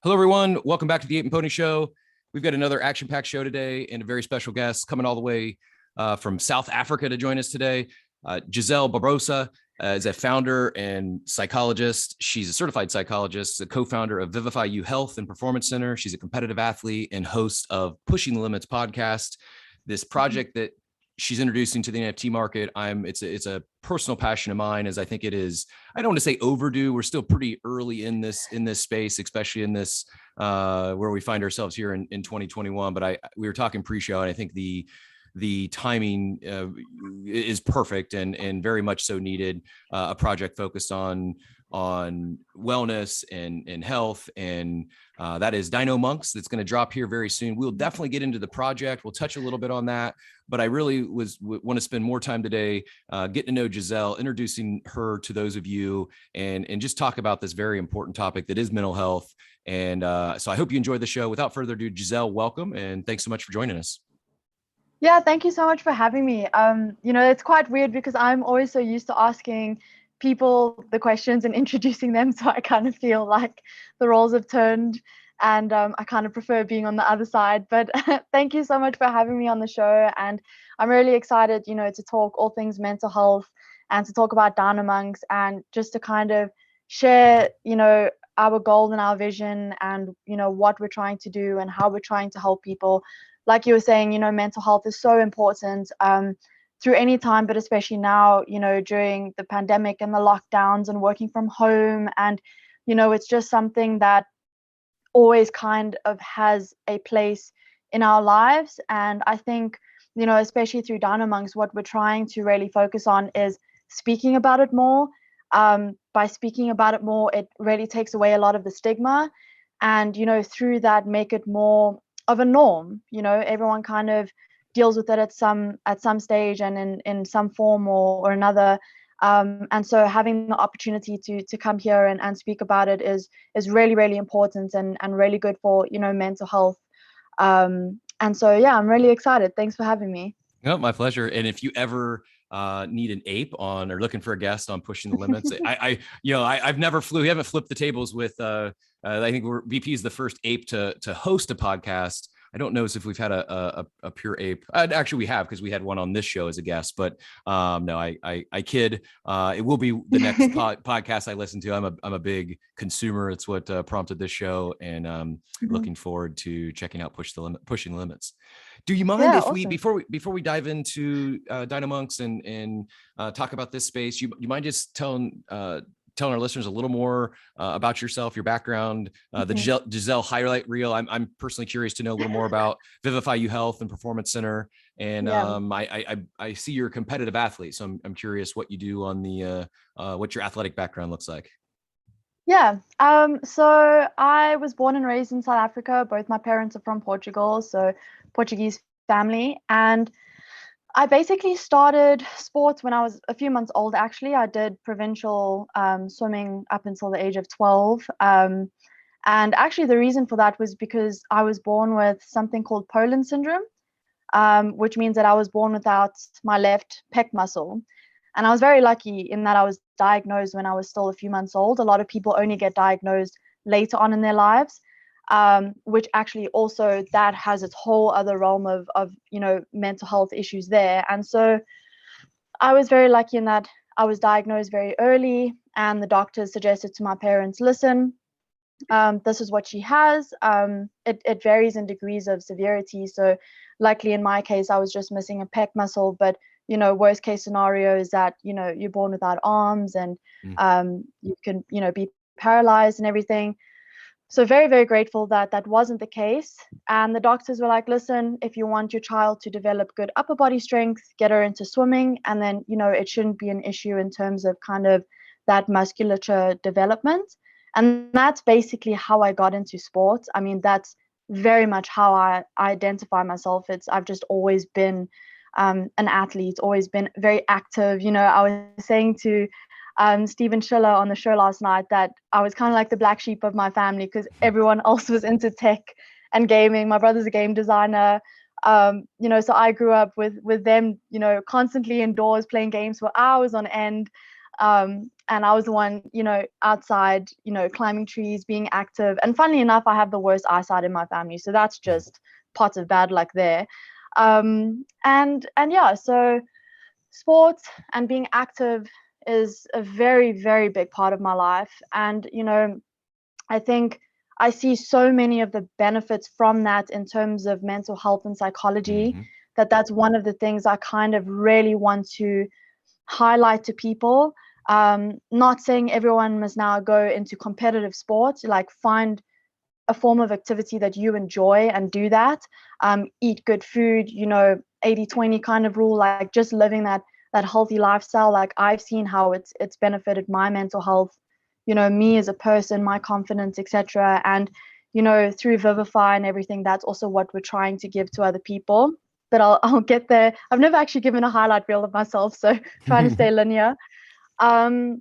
Hello, everyone. Welcome back to the Ape and Pony Show. We've got another action-packed show today and a very special guest coming all the way from South Africa to join us today. Giselle Barbosa is a founder and psychologist. She's a certified psychologist, a co-founder of Vivify U Health and Performance Center. She's a competitive athlete and host of Pushing the Limits podcast. This project that she's introducing to the NFT market, it's a personal passion of mine, as I think it is. I don't want to say overdue. We're still pretty early in this space, especially in this where we find ourselves here in 2021. But we were talking pre-show, and I think the timing is perfect and very much so needed. A project focused on wellness and health, and that is DINOMONKS. That's going to drop here very soon. We'll definitely get into the project. We'll touch a little bit on that, but I really want to spend more time today getting to know Giselle, introducing her to those of you, and just talk about this very important topic that is mental health. And so I hope you enjoyed the show. Without further ado, Giselle, welcome, and thanks so much for joining us. Yeah, thank you so much for having me. It's quite weird because I'm always so used to asking people the questions and introducing them. So I kind of feel like the roles have turned, and I kind of prefer being on the other side. But thank you so much for having me on the show. And I'm really excited, to talk all things mental health and to talk about DINOMONKS and just to kind of share, our goal and our vision and, what we're trying to do and how we're trying to help people. Like you were saying, mental health is so important through any time, but especially now, during the pandemic and the lockdowns and working from home. And, it's just something that always kind of has a place in our lives. And I think, especially through DINOMONKS, what we're trying to really focus on is speaking about it more. By speaking about it more, it really takes away a lot of the stigma. And, through that, make it more of a norm. Everyone kind of deals with it at some stage and in some form or another. And so having the opportunity to come here and speak about it is really, really important and really good for, mental health. And so, yeah, I'm really excited. Thanks for having me. No, my pleasure. And if you ever need an ape on or looking for a guest on Pushing the Limits, I've never flew. We haven't flipped the tables with. I think VP is the first ape to host a podcast. I don't know if we've had a pure ape. Actually, we have, because we had one on this show as a guest. But no, I kid. It will be the next podcast I listen to. I'm a big consumer. It's what prompted this show, and looking forward to checking out Pushing the Limits. Do you mind if we before we dive into DINOMONKS and talk about this space, you mind just telling our listeners a little more about yourself, your background, the Giselle highlight reel? I'm personally curious to know a little more about Vivify U Health and Performance Center. And I see you're a competitive athlete, so I'm curious what you do on the what your athletic background looks like. Yeah. So I was born and raised in South Africa. Both my parents are from Portugal, so Portuguese family. And I basically started sports when I was a few months old. Actually, I did provincial swimming up until the age of 12. And actually, the reason for that was because I was born with something called Poland syndrome, which means that I was born without my left pec muscle. And I was very lucky in that I was diagnosed when I was still a few months old. A lot of people only get diagnosed later on in their lives, which actually also that has its whole other realm of mental health issues there. And so I was very lucky in that I was diagnosed very early, and the doctors suggested to my parents, listen, this is what she has. It varies in degrees of severity. So luckily in my case, I was just missing a pec muscle, but worst case scenario is that, you're born without arms and you can, be paralyzed and everything. So very, very grateful that that wasn't the case. And the doctors were like, listen, if you want your child to develop good upper body strength, get her into swimming. And then, it shouldn't be an issue in terms of kind of that musculature development. And that's basically how I got into sports. I mean, that's very much how I identify myself. I've just always been an athlete, always been very active. I was saying to Steven Schiller on the show last night that I was kind of like the black sheep of my family because everyone else was into tech and gaming. My brother's a game designer. So I grew up with them, constantly indoors playing games for hours on end. And and I was the one, outside, climbing trees, being active. And funnily enough, I have the worst eyesight in my family, so that's just part of bad luck there. And yeah, so sports and being active is a very, very big part of my life. And I think I see so many of the benefits from that in terms of mental health and psychology, that's one of the things I kind of really want to highlight to people. Not saying everyone must now go into competitive sports, like find a form of activity that you enjoy and do that. Eat good food, 80-20 kind of rule, like just living that healthy lifestyle. Like I've seen how it's benefited my mental health, me as a person, my confidence, etc. And through Vivify and everything, that's also what we're trying to give to other people. But I'll get there. I've never actually given a highlight reel of myself, so trying to stay linear. And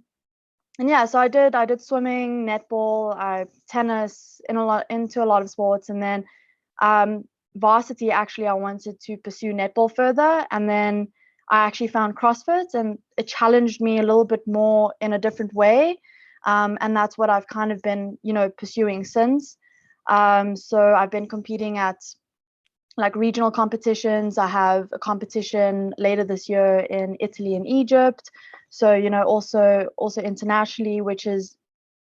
yeah, so I did swimming, netball, tennis, into a lot of sports. And then varsity, actually, I wanted to pursue netball further. And then I actually found CrossFit, and it challenged me a little bit more in a different way. And that's what I've kind of been, pursuing since. So I've been competing at like regional competitions. I have a competition later this year in Italy and Egypt. So, also internationally, which has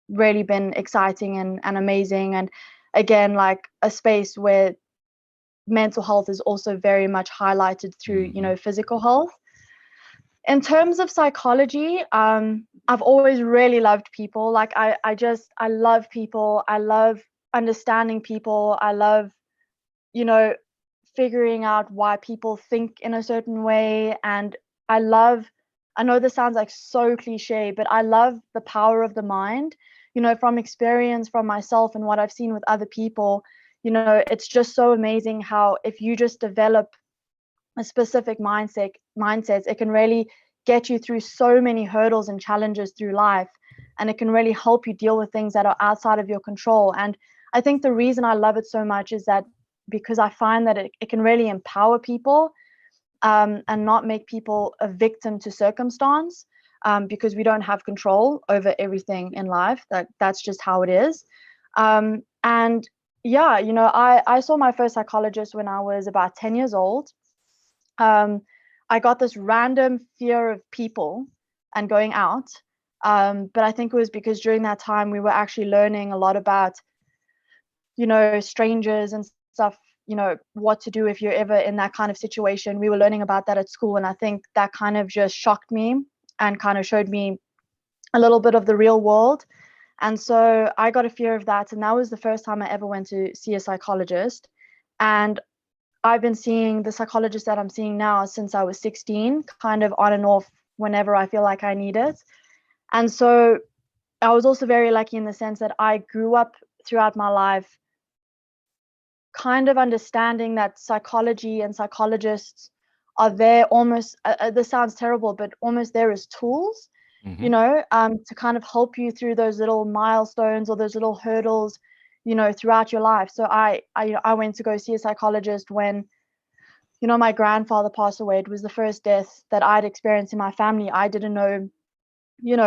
really been exciting and amazing. And again, like a space where mental health is also very much highlighted through, physical health. In terms of psychology, I've always really loved people. Like I love people. I love understanding people. I love, figuring out why people think in a certain way. And I know this sounds like so cliche, but I love the power of the mind, from experience from myself and what I've seen with other people. It's just so amazing how if you just develop a specific mindset, it can really get you through so many hurdles and challenges through life. And it can really help you deal with things that are outside of your control. And I think the reason I love it so much is that because I find that it can really empower people, and not make people a victim to circumstance, because we don't have control over everything in life. That's just how it is. And yeah, I saw my first psychologist when I was about 10 years old. I got this random fear of people and going out. But I think it was because during that time we were actually learning a lot about, strangers and stuff, what to do if you're ever in that kind of situation. We were learning about that at school. And I think that kind of just shocked me and kind of showed me a little bit of the real world. And so I got a fear of that. And that was the first time I ever went to see a psychologist. And I've been seeing the psychologist that I'm seeing now since I was 16, kind of on and off whenever I feel like I need it. And so I was also very lucky in the sense that I grew up throughout my life kind of understanding that psychology and psychologists are there almost, this sounds terrible, but almost there as tools, to kind of help you through those little milestones or those little hurdles, throughout your life. So I went to go see a psychologist when, my grandfather passed away. It was the first death that I'd experienced in my family. I didn't know,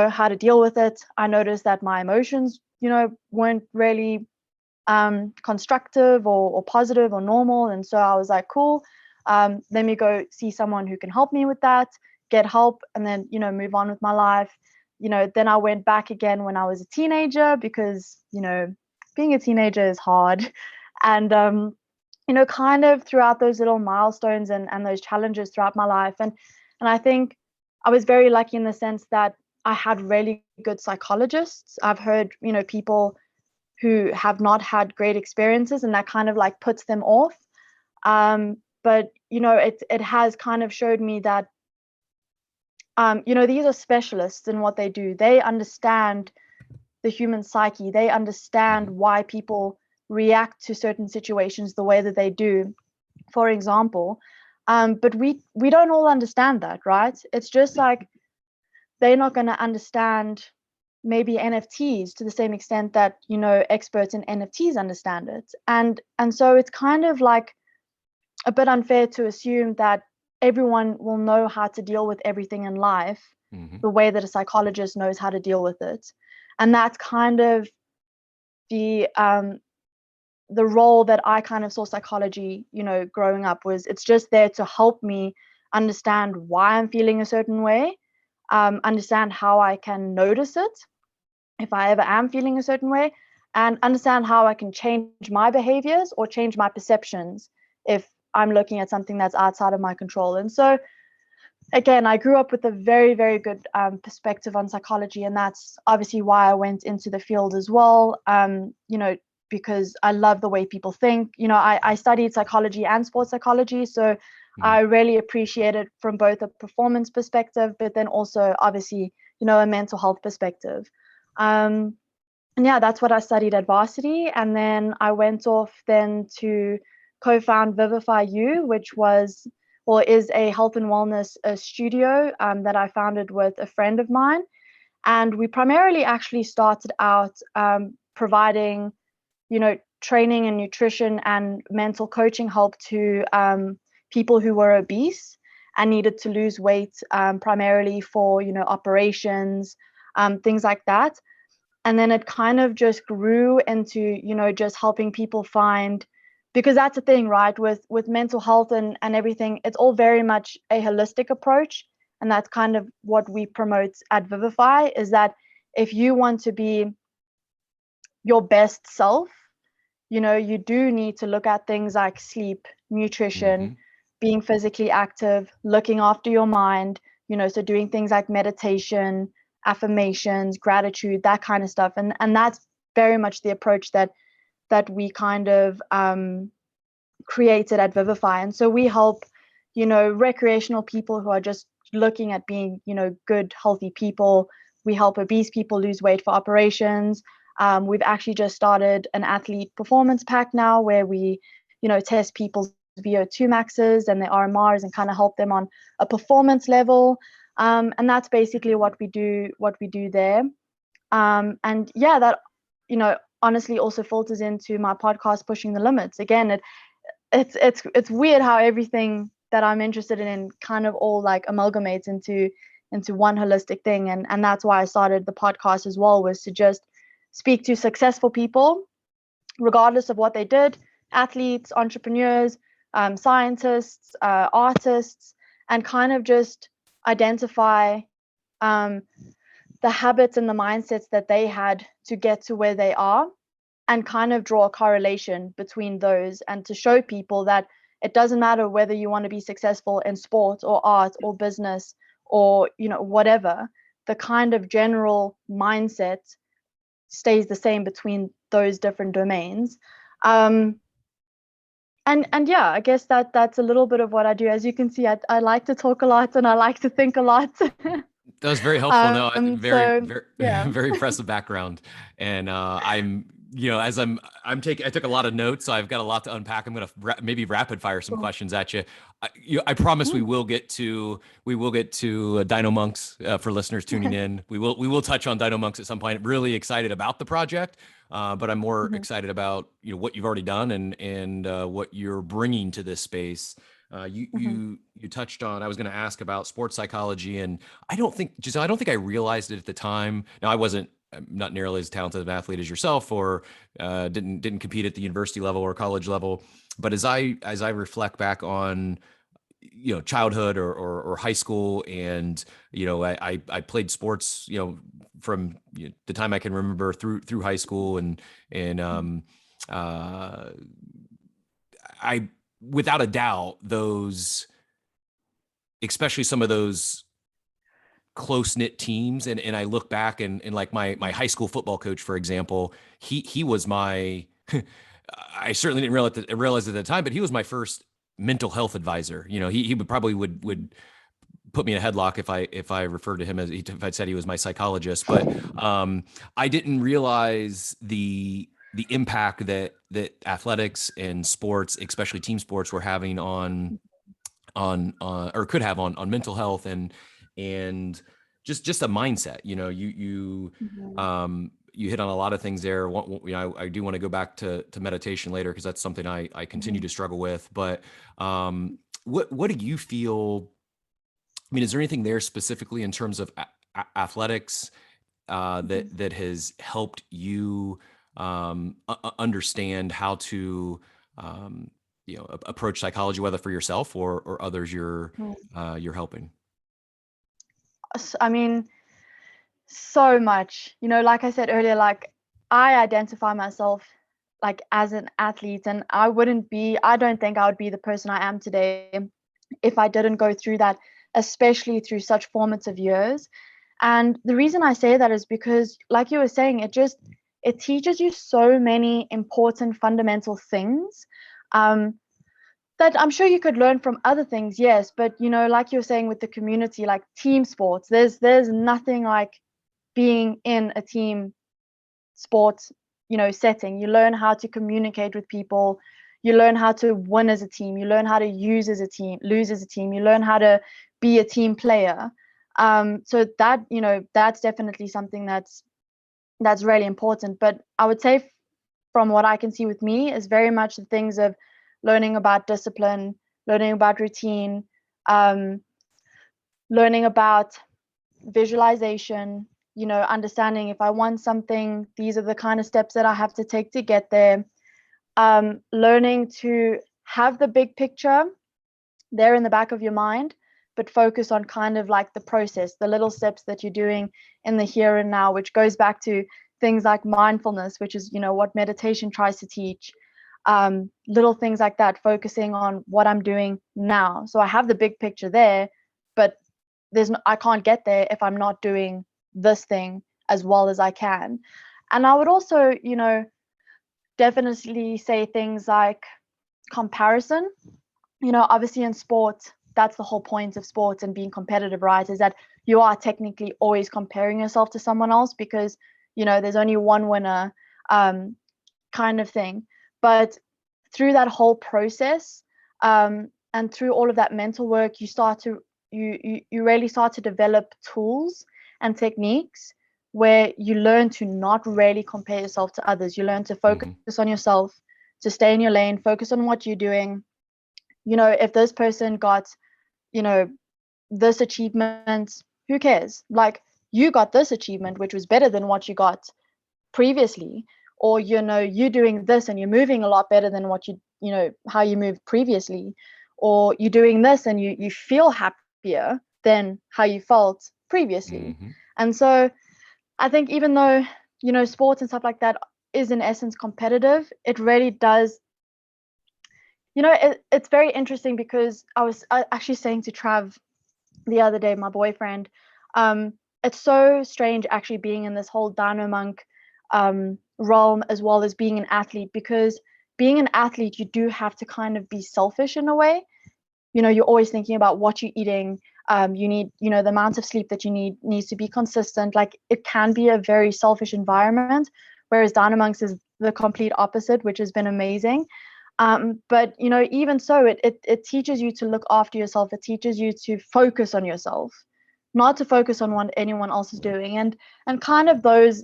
how to deal with it. I noticed that my emotions, weren't really constructive or positive or normal. And so I was like, cool, let me go see someone who can help me with that, get help, and then, move on with my life. Then I went back again when I was a teenager because, being a teenager is hard. And, kind of throughout those little milestones and those challenges throughout my life. And I think I was very lucky in the sense that I had really good psychologists. I've heard, people who have not had great experiences, and that kind of like puts them off. But it has kind of showed me that these are specialists in what they do. They understand the human psyche. They understand why people react to certain situations the way that they do, for example. But we don't all understand that, right? It's just like they're not going to understand maybe NFTs to the same extent that experts in NFTs understand it. And so it's kind of like a bit unfair to assume that everyone will know how to deal with everything in life, Mm-hmm. the way that a psychologist knows how to deal with it. And that's kind of the role that I kind of saw psychology, growing up, was it's just there to help me understand why I'm feeling a certain way, understand how I can notice it if I ever am feeling a certain way, and understand how I can change my behaviors or change my perceptions if I'm looking at something that's outside of my control. And so, again, I grew up with a very, very good perspective on psychology, and that's obviously why I went into the field as well. Because I love the way people think. I studied psychology and sports psychology, so I really appreciate it from both a performance perspective, but then also obviously, a mental health perspective. And yeah, that's what I studied at varsity. And then I went off then to co-found Vivify U, which is a health and wellness studio that I founded with a friend of mine. And we primarily actually started out providing, training and nutrition and mental coaching help to people who were obese and needed to lose weight, primarily for, operations, things like that. And then it kind of just grew into, just helping people find, because that's the thing, right, with mental health and everything, it's all very much a holistic approach. And that's kind of what we promote at Vivify, is that if you want to be your best self, you do need to look at things like sleep, nutrition, being physically active, looking after your mind, so doing things like meditation, affirmations, gratitude, that kind of stuff. And that's very much the approach that we kind of created at Vivify. And so we help, recreational people who are just looking at being, good, healthy people. We help obese people lose weight for operations. We've actually just started an athlete performance pack now, where we, test people's VO2 maxes and their RMRs and kind of help them on a performance level. And that's basically what we do there. And yeah, that, honestly also filters into my podcast, Pushing the Limits. Again, it's weird how everything that I'm interested in kind of all like amalgamates into one holistic thing. And that's why I started the podcast as well, was to just speak to successful people, regardless of what they did, athletes, entrepreneurs, scientists, artists, and kind of just identify the habits and the mindsets that they had to get to where they are, and kind of draw a correlation between those, and to show people that it doesn't matter whether you want to be successful in sport or art or business or, whatever, the kind of general mindset stays the same between those different domains. And yeah, I guess that's a little bit of what I do. As you can see, I like to talk a lot and I like to think a lot. That was very helpful. No, very, So very, yeah. very impressive background. And I'm, as I took a lot of notes, so I've got a lot to unpack. I'm going to maybe rapid fire some questions at you. I promise we will get to DINOMONKS for listeners tuning in. We will touch on DINOMONKS at some point. Really excited about the project, but I'm more excited about what you've already done and what you're bringing to this space. You touched on, I was going to ask about sports psychology, and Giselle, I don't think I realized it at the time. Now, I'm not nearly as talented of an athlete as yourself, or didn't compete at the university level or college level. But as I reflect back on childhood or high school, and I played sports from the time I can remember through high school, and I, without a doubt, especially some of those close-knit teams, and I look back and like my high school football coach, for example, he was my I certainly didn't realize at the time, but he was my first mental health advisor. He would probably would put me in a headlock if I referred to him if I said he was my psychologist. But I didn't realize the impact that athletics and sports, especially team sports, were having on or could have on mental health and just a mindset. You hit on a lot of things there. I do want to go back to meditation later, because that's something I continue to struggle with. But what do you feel I mean, is there anything there specifically in terms of athletics that has helped you understand how to approach psychology, whether for yourself or others you're helping? I mean, so much, like I said earlier, like I identify myself like as an athlete, and I don't think I would be the person I am today if I didn't go through that, especially through such formative years. And the reason I say that is because, like you were saying, it teaches you so many important fundamental things, that I'm sure you could learn from other things, yes, but like you were saying with the community, like team sports, there's nothing like being in a team sports setting. You learn how to communicate with people, you learn how to win as a team, you learn how to lose as a team, you learn how to be a team player. So that that's definitely something that's really important. But I would say, from what I can see with me, is very much the things of learning about discipline, learning about routine, learning about visualization, understanding if I want something, these are the kind of steps that I have to take to get there. Learning to have the big picture there in the back of your mind, but focus on kind of like the process, the little steps that you're doing in the here and now, which goes back to things like mindfulness, which is, what meditation tries to teach. Little things like that, focusing on what I'm doing now. So I have the big picture there, but I can't get there if I'm not doing this thing as well as I can. And I would also, definitely say things like comparison. Obviously in sports, that's the whole point of sports and being competitive, right? Is that you are technically always comparing yourself to someone else, because, there's only one winner, kind of thing. But through that whole process, and through all of that mental work, you really start to develop tools and techniques where you learn to not really compare yourself to others. You learn to focus on yourself, to stay in your lane, focus on what you're doing. If this person got, this achievement, who cares? Like, you got this achievement, which was better than what you got previously. Or, you're doing this and you're moving a lot better than what how you moved previously. Or you're doing this and you feel happier than how you felt previously. And so I think, even though, sports and stuff like that is in essence competitive, it really does, it's very interesting, because I was actually saying to Trav the other day, my boyfriend, it's so strange actually being in this whole DINOMONK realm, as well as being an athlete, because being an athlete, you do have to kind of be selfish in a way. You're always thinking about what you're eating. You need, the amount of sleep that you needs to be consistent. Like, it can be a very selfish environment, whereas DINOMONKS is the complete opposite, which has been amazing. But even so, it teaches you to look after yourself. It teaches you to focus on yourself, not to focus on what anyone else is doing, and kind of those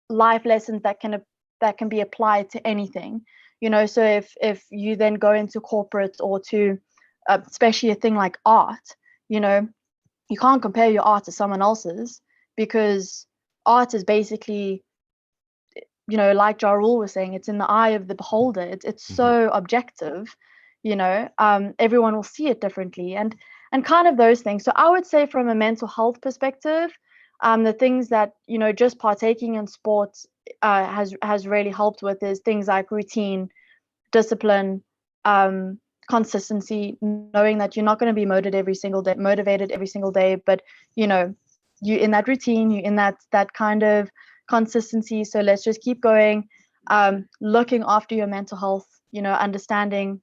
life lessons that can be applied to anything. So if you then go into corporate, or to especially a thing like art, you can't compare your art to someone else's, because art is basically, like Ja Rule was saying, it's in the eye of the beholder. It's so objective. Everyone will see it differently, and kind of those things. So I would say, from a mental health perspective, the things that just partaking in sports has really helped with is things like routine, discipline, consistency, knowing that you're not going to be motivated every single day, but you in that routine, you in that kind of consistency. So let's just keep going, looking after your mental health, understanding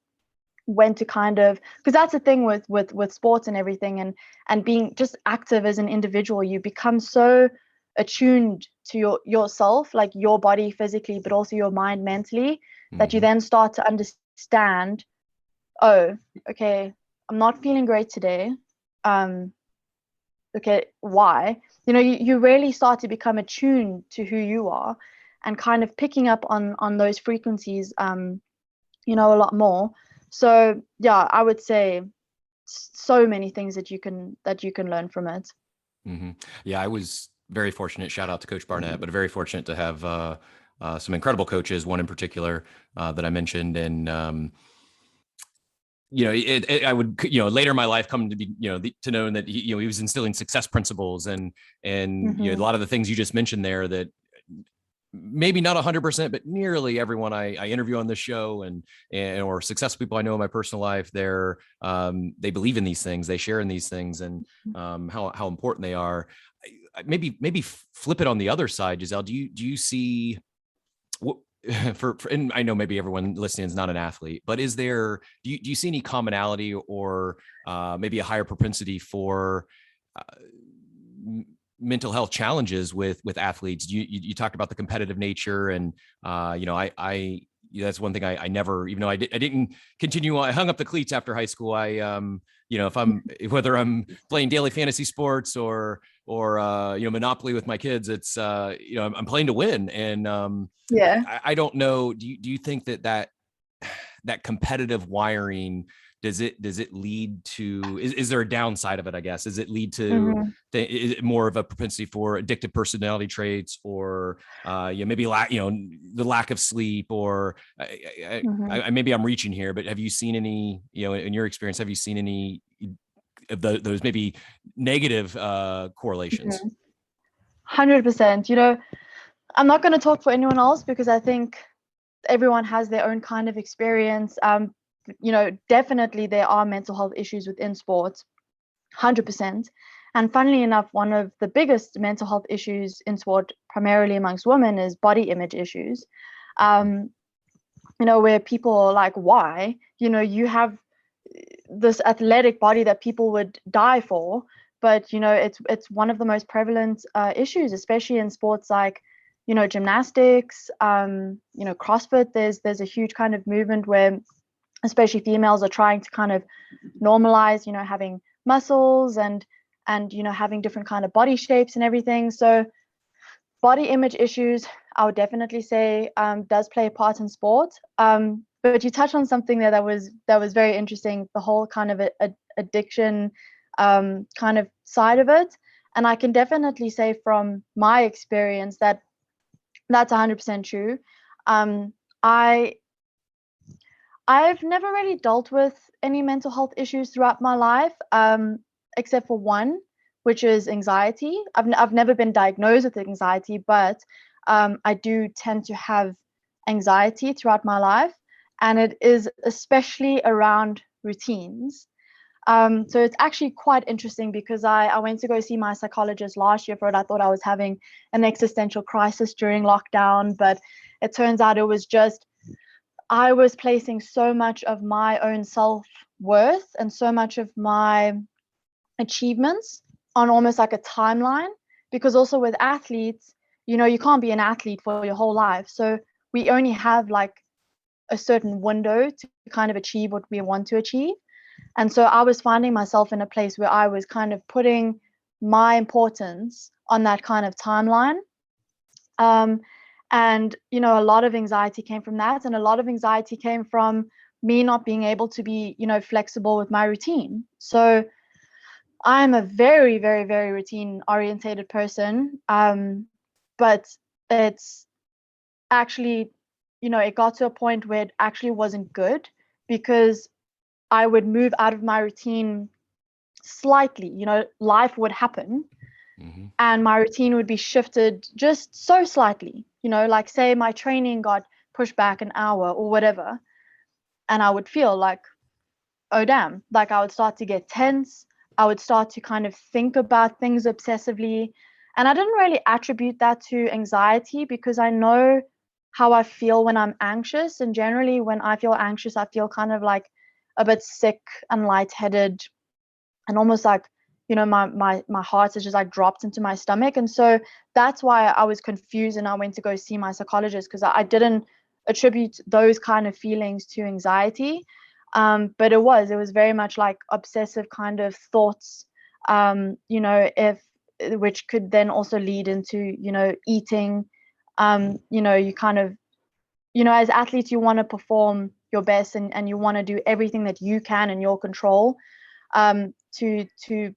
when to kind of, because that's the thing with sports and everything, and being just active as an individual, you become so attuned to yourself, like your body physically, but also your mind mentally, that you then start to understand, oh, okay, I'm not feeling great today. Okay, why? You really start to become attuned to who you are, and kind of picking up on those frequencies, a lot more. So yeah, I would say so many things that you can learn from it. Mm-hmm. Yeah, I was very fortunate. Shout out to Coach Barnett, but very fortunate to have some incredible coaches. One in particular that I mentioned, and I would, later in my life come to be, to know that he was instilling success principles and a lot of the things you just mentioned there that maybe not 100%, but nearly everyone I interview on this show and or successful people I know in my personal life, they believe in these things, they share in these things, and how important they are. Maybe flip it on the other side, Giselle. Do you see what? And I know maybe everyone listening is not an athlete, but do you see any commonality or maybe a higher propensity for mental health challenges with athletes? You talked about the competitive nature, and I that's one thing I never, even though I didn't continue. I hung up the cleats after high school. Whether I'm playing daily fantasy sports or Monopoly with my kids, it's I'm playing to win. And I don't know. Do you think that competitive wiring, does it lead to, is there a downside of it? I guess, does it lead to is it more of a propensity for addictive personality traits, or maybe the lack of sleep, or maybe I'm reaching here, but have you seen any, in your experience, have you seen any of those maybe negative correlations? 100%. I'm not going to talk for anyone else because I think everyone has their own kind of experience. Definitely there are mental health issues within sports, 100%. And funnily enough, one of the biggest mental health issues in sport, primarily amongst women, is body image issues. Where people are like, why? You have this athletic body that people would die for, but it's one of the most prevalent issues, especially in sports like gymnastics, CrossFit. There's a huge kind of movement where especially females are trying to kind of normalize having muscles and having different kind of body shapes and everything. So body image issues, I would definitely say, does play a part in sport. But you touched on something there that was very interesting, the whole kind of addiction kind of side of it. And I can definitely say from my experience that that's 100% true. I've never really dealt with any mental health issues throughout my life, except for one, which is anxiety. I've never been diagnosed with anxiety, but I do tend to have anxiety throughout my life, and it is especially around routines. So it's actually quite interesting because I went to go see my psychologist last year for it. I thought I was having an existential crisis during lockdown, but it turns out it was just I was placing so much of my own self-worth and so much of my achievements on almost like a timeline, because also with athletes, you can't be an athlete for your whole life. So we only have like a certain window to kind of achieve what we want to achieve. And so I was finding myself in a place where I was kind of putting my importance on that kind of timeline. And, a lot of anxiety came from that. And a lot of anxiety came from me not being able to be, flexible with my routine. So I'm a very, very, very routine orientated person. But it's actually, it got to a point where it actually wasn't good, because I would move out of my routine slightly, life would happen. And my routine would be shifted just so slightly, like say my training got pushed back an hour or whatever. And I would feel like, oh, damn, like I would start to get tense. I would start to kind of think about things obsessively. And I didn't really attribute that to anxiety, because I know how I feel when I'm anxious. And generally when I feel anxious, I feel kind of like a bit sick and lightheaded, and almost like, my heart is just like dropped into my stomach. And so that's why I was confused, and I went to go see my psychologist, because I didn't attribute those kind of feelings to anxiety. But it was very much like obsessive kind of thoughts, which could then also lead into, eating. You kind of, as athletes, you want to perform your best, and you want to do everything that you can in your control. to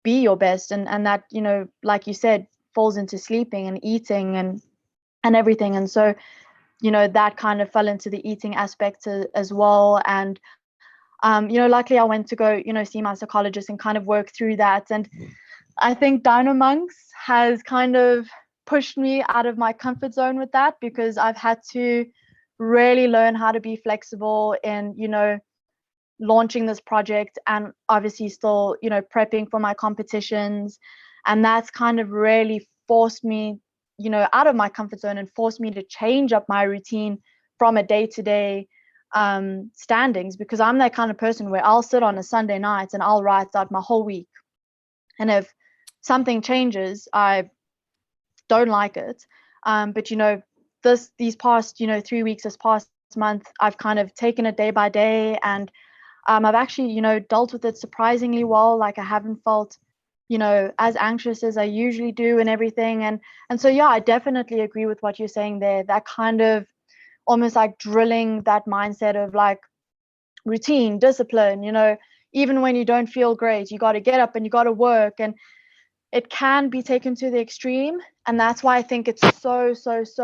be your best, and that, you know, like you said, falls into sleeping and eating and everything. And so, you know, that kind of fell into the eating aspect as well. And you know, luckily I went to go, you know, see my psychologist and kind of work through that. And I think DINOMONKS has kind of pushed me out of my comfort zone with that, because I've had to really learn how to be flexible in, you know, launching this project, and obviously still, you know, prepping for my competitions. And that's kind of really forced me, you know, out of my comfort zone, and forced me to change up my routine from a day-to-day standings, because I'm that kind of person where I'll sit on a Sunday night and I'll write out my whole week. And if something changes, I don't like it. But you know, these past, you know, 3 weeks, this past month, I've kind of taken it day by day, and I've actually, you know, dealt with it surprisingly well. Like, I haven't felt, you know, as anxious as I usually do and everything. And so, yeah, I definitely agree with what you're saying there. That kind of almost like drilling that mindset of like routine, discipline, you know, even when you don't feel great, you got to get up and you got to work. And it can be taken to the extreme. And that's why I think it's so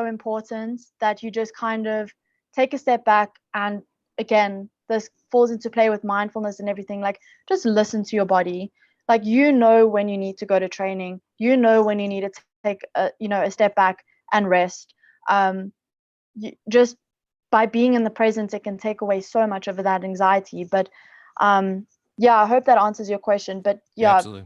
important that you just kind of take a step back. And again, this falls into play with mindfulness and everything. Like, just listen to your body. Like, you know, when you need to go to training, you know, when you need to take a, you know, a step back and rest. Just by being in the present, it can take away so much of that anxiety. But yeah, I hope that answers your question. But yeah, absolutely.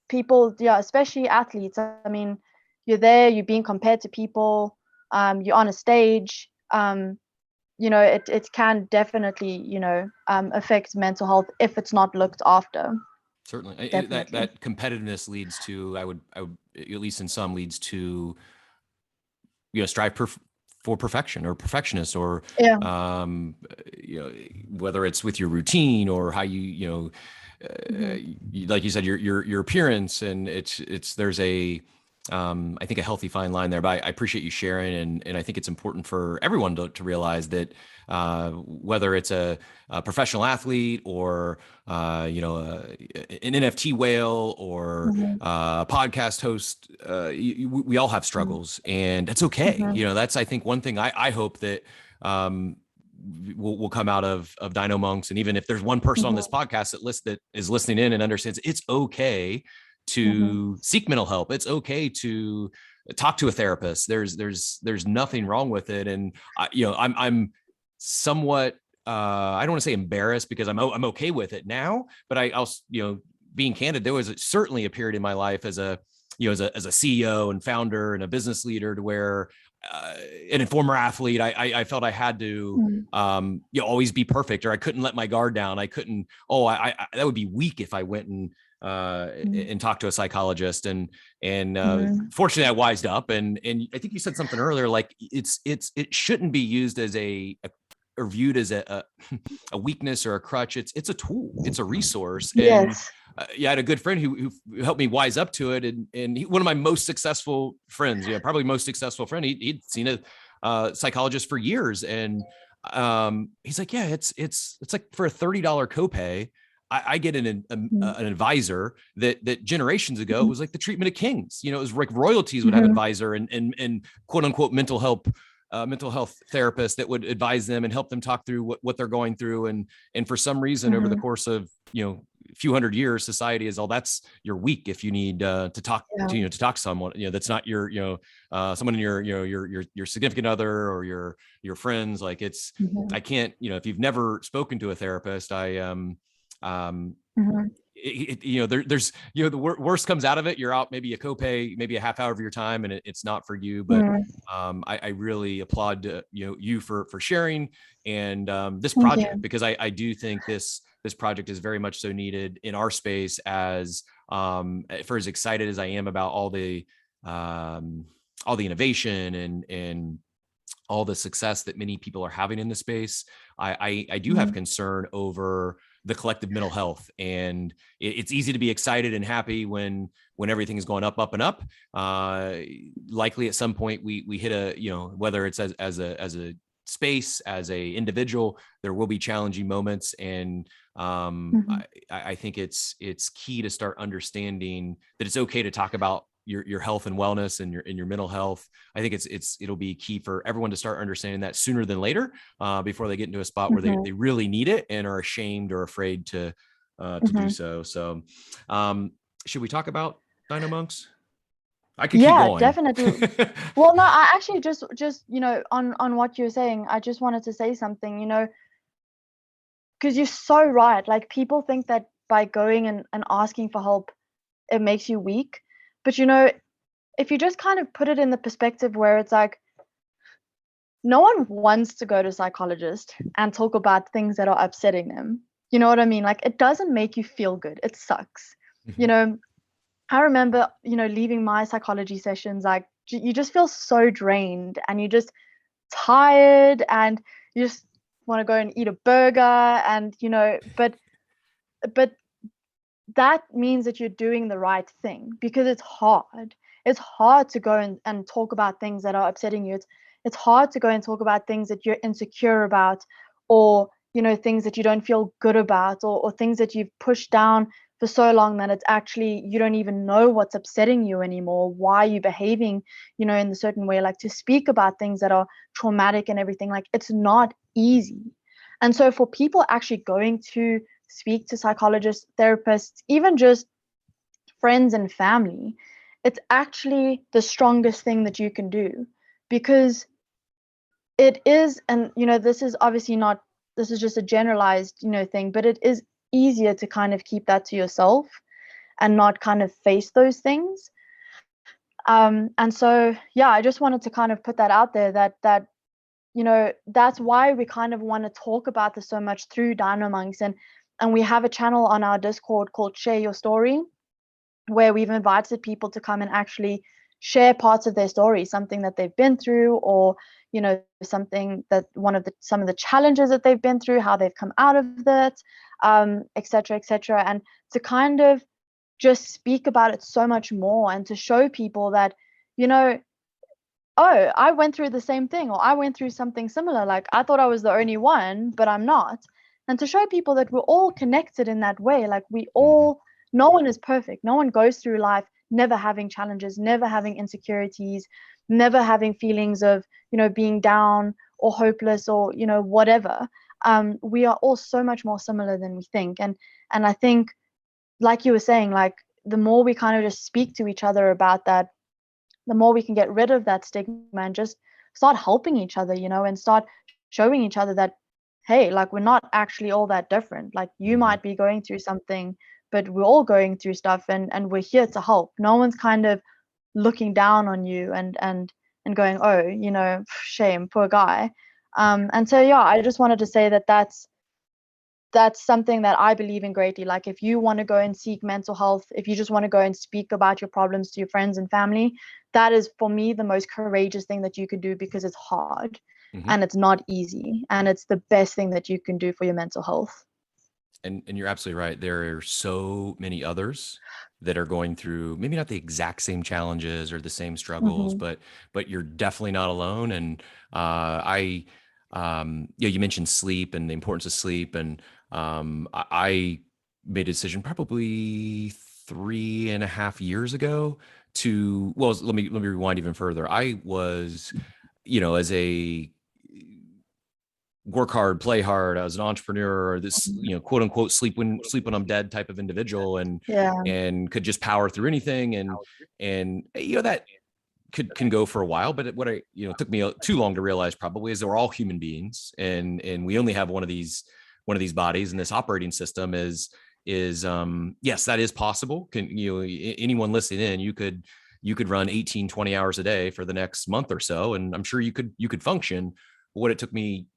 People, yeah, especially athletes, I mean, you're there, you're being compared to people, you're on a stage, you know, it can definitely, you know, affect mental health if it's not looked after. Certainly. Definitely. That competitiveness leads to, I would, at least in some, leads to, you know, strive for perfection, or perfectionist, or, Yeah. you know, whether it's with your routine or how you know, like you said, your appearance, and there's a, I think, a healthy fine line there. But I appreciate you sharing, and I think it's important for everyone to realize that whether it's a professional athlete, or you know, an NFT whale, or a podcast host, we all have struggles, and that's okay. You know, that's, I think, one thing I hope that will come out of DINOMONKS. And even if there's one person on this podcast that is listening in and understands it's okay to seek mental help, it's okay to talk to a therapist. There's nothing wrong with it. And you know, I'm somewhat, I don't want to say embarrassed, because I'm okay with it now, but I also, you know, being candid, there was certainly a period in my life as a, you know, as a CEO and founder and a business leader, to where and a former athlete, I felt I had to, you know, always be perfect, or I couldn't let my guard down. I couldn't, that would be weak if I went and talked to a psychologist. And fortunately I wised up, and I think you said something earlier, like it shouldn't be used as or viewed as a weakness or a crutch. It's a tool, it's a resource. Yes. And yeah, I had a good friend who helped me wise up to it. And one of my most successful friends, yeah, probably most successful friend, he'd seen a psychologist for years. And he's like, yeah, it's like for a $30 copay, I get an advisor that generations ago was like the treatment of kings. You know, it was like royalties would have advisor and quote unquote mental health therapists that would advise them and help them talk through what they're going through. And for some reason, over the course of, you know, a few hundred years, society is, that's, you're weak if you need to talk to, you know, to talk to someone, you know, that's not your, you know, someone in your, you know, your significant other, or your friends. Like, it's, I can't, you know, if you've never spoken to a therapist, you know, there's, you know, the worst comes out of it. You're out maybe a copay, maybe a half hour of your time, and it's not for you. But I really applaud you know, you for sharing, and this project, because I do think this project is very much so needed in our space. As for as excited as I am about all the innovation and all the success that many people are having in the space, I do have concern over the collective mental health. And it's easy to be excited and happy when everything is going up and up. Likely at some point we hit a, you know, whether it's as a space, as a individual, there will be challenging moments. And I think it's key to start understanding that it's okay to talk about your health and wellness and your mental health. I think it'll be key for everyone to start understanding that sooner than later, before they get into a spot where they really need it and are ashamed or afraid to do so. So should we talk about DINOMONKS? I could keep going. Definitely. Well, no, I actually just on what you're saying, I just wanted to say something, because you're so right. Like, people think that by going and asking for help, it makes you weak. But if you just kind of put it in the perspective where it's like, no one wants to go to a psychologist and talk about things that are upsetting them. You know what I mean? Like, it doesn't make you feel good. It sucks. I remember, leaving my psychology sessions, like, you just feel so drained and you're just tired and you just want to go and eat a burger and, but that means that you're doing the right thing, because it's hard. It's hard to go and talk about things that are upsetting you. It's hard to go and talk about things that you're insecure about, or, things that you don't feel good about, or things that you've pushed down for so long that it's actually, you don't even know what's upsetting you anymore, why you're behaving, in a certain way, like to speak about things that are traumatic and everything. Like, it's not easy. And so for people actually going to speak to psychologists, therapists, even just friends and family, it's actually the strongest thing that you can do, because it is, and this is obviously not, this is just a generalized thing, but it is easier to kind of keep that to yourself and not kind of face those things. And so I just wanted to kind of put that out there, that that's why we kind of want to talk about this so much through DINOMONKS. And we have a channel on our Discord called Share Your Story, where we've invited people to come and actually share parts of their story, something that they've been through, or something that some of the challenges that they've been through, how they've come out of that, etc., etc., and to kind of just speak about it so much more, and to show people that, oh, I went through the same thing, or I went through something similar. Like, I thought I was the only one, but I'm not. And to show people that we're all connected in that way. Like, no one is perfect. No one goes through life never having challenges, never having insecurities, never having feelings of, being down or hopeless or, whatever. We are all so much more similar than we think. And I think, like you were saying, like, the more we kind of just speak to each other about that, the more we can get rid of that stigma and just start helping each other, and start showing each other that, hey, like, we're not actually all that different. Like, you might be going through something, but we're all going through stuff, and we're here to help. No one's kind of looking down on you and going, oh, shame, poor guy. And so, I just wanted to say that that's something that I believe in greatly. Like, if you want to go and seek mental health, if you just want to go and speak about your problems to your friends and family, that is, for me, the most courageous thing that you could do, because it's hard and it's not easy, and it's the best thing that you can do for your mental health. And you're absolutely right. There are so many others that are going through maybe not the exact same challenges or the same struggles, but you're definitely not alone. And you mentioned sleep and the importance of sleep, and I made a decision probably 3.5 years ago to, well, let me rewind even further. I was, as a work hard, play hard, I was an entrepreneur, or this, quote unquote, sleep when I'm dead type of individual, and could just power through anything. And that can go for a while, but what took me too long to realize probably is that we're all human beings, and we only have one of these bodies, and this operating system is yes, that is possible. Anyone listening in, you could run 18, 20 hours a day for the next month or so, and I'm sure you could function. But what it took me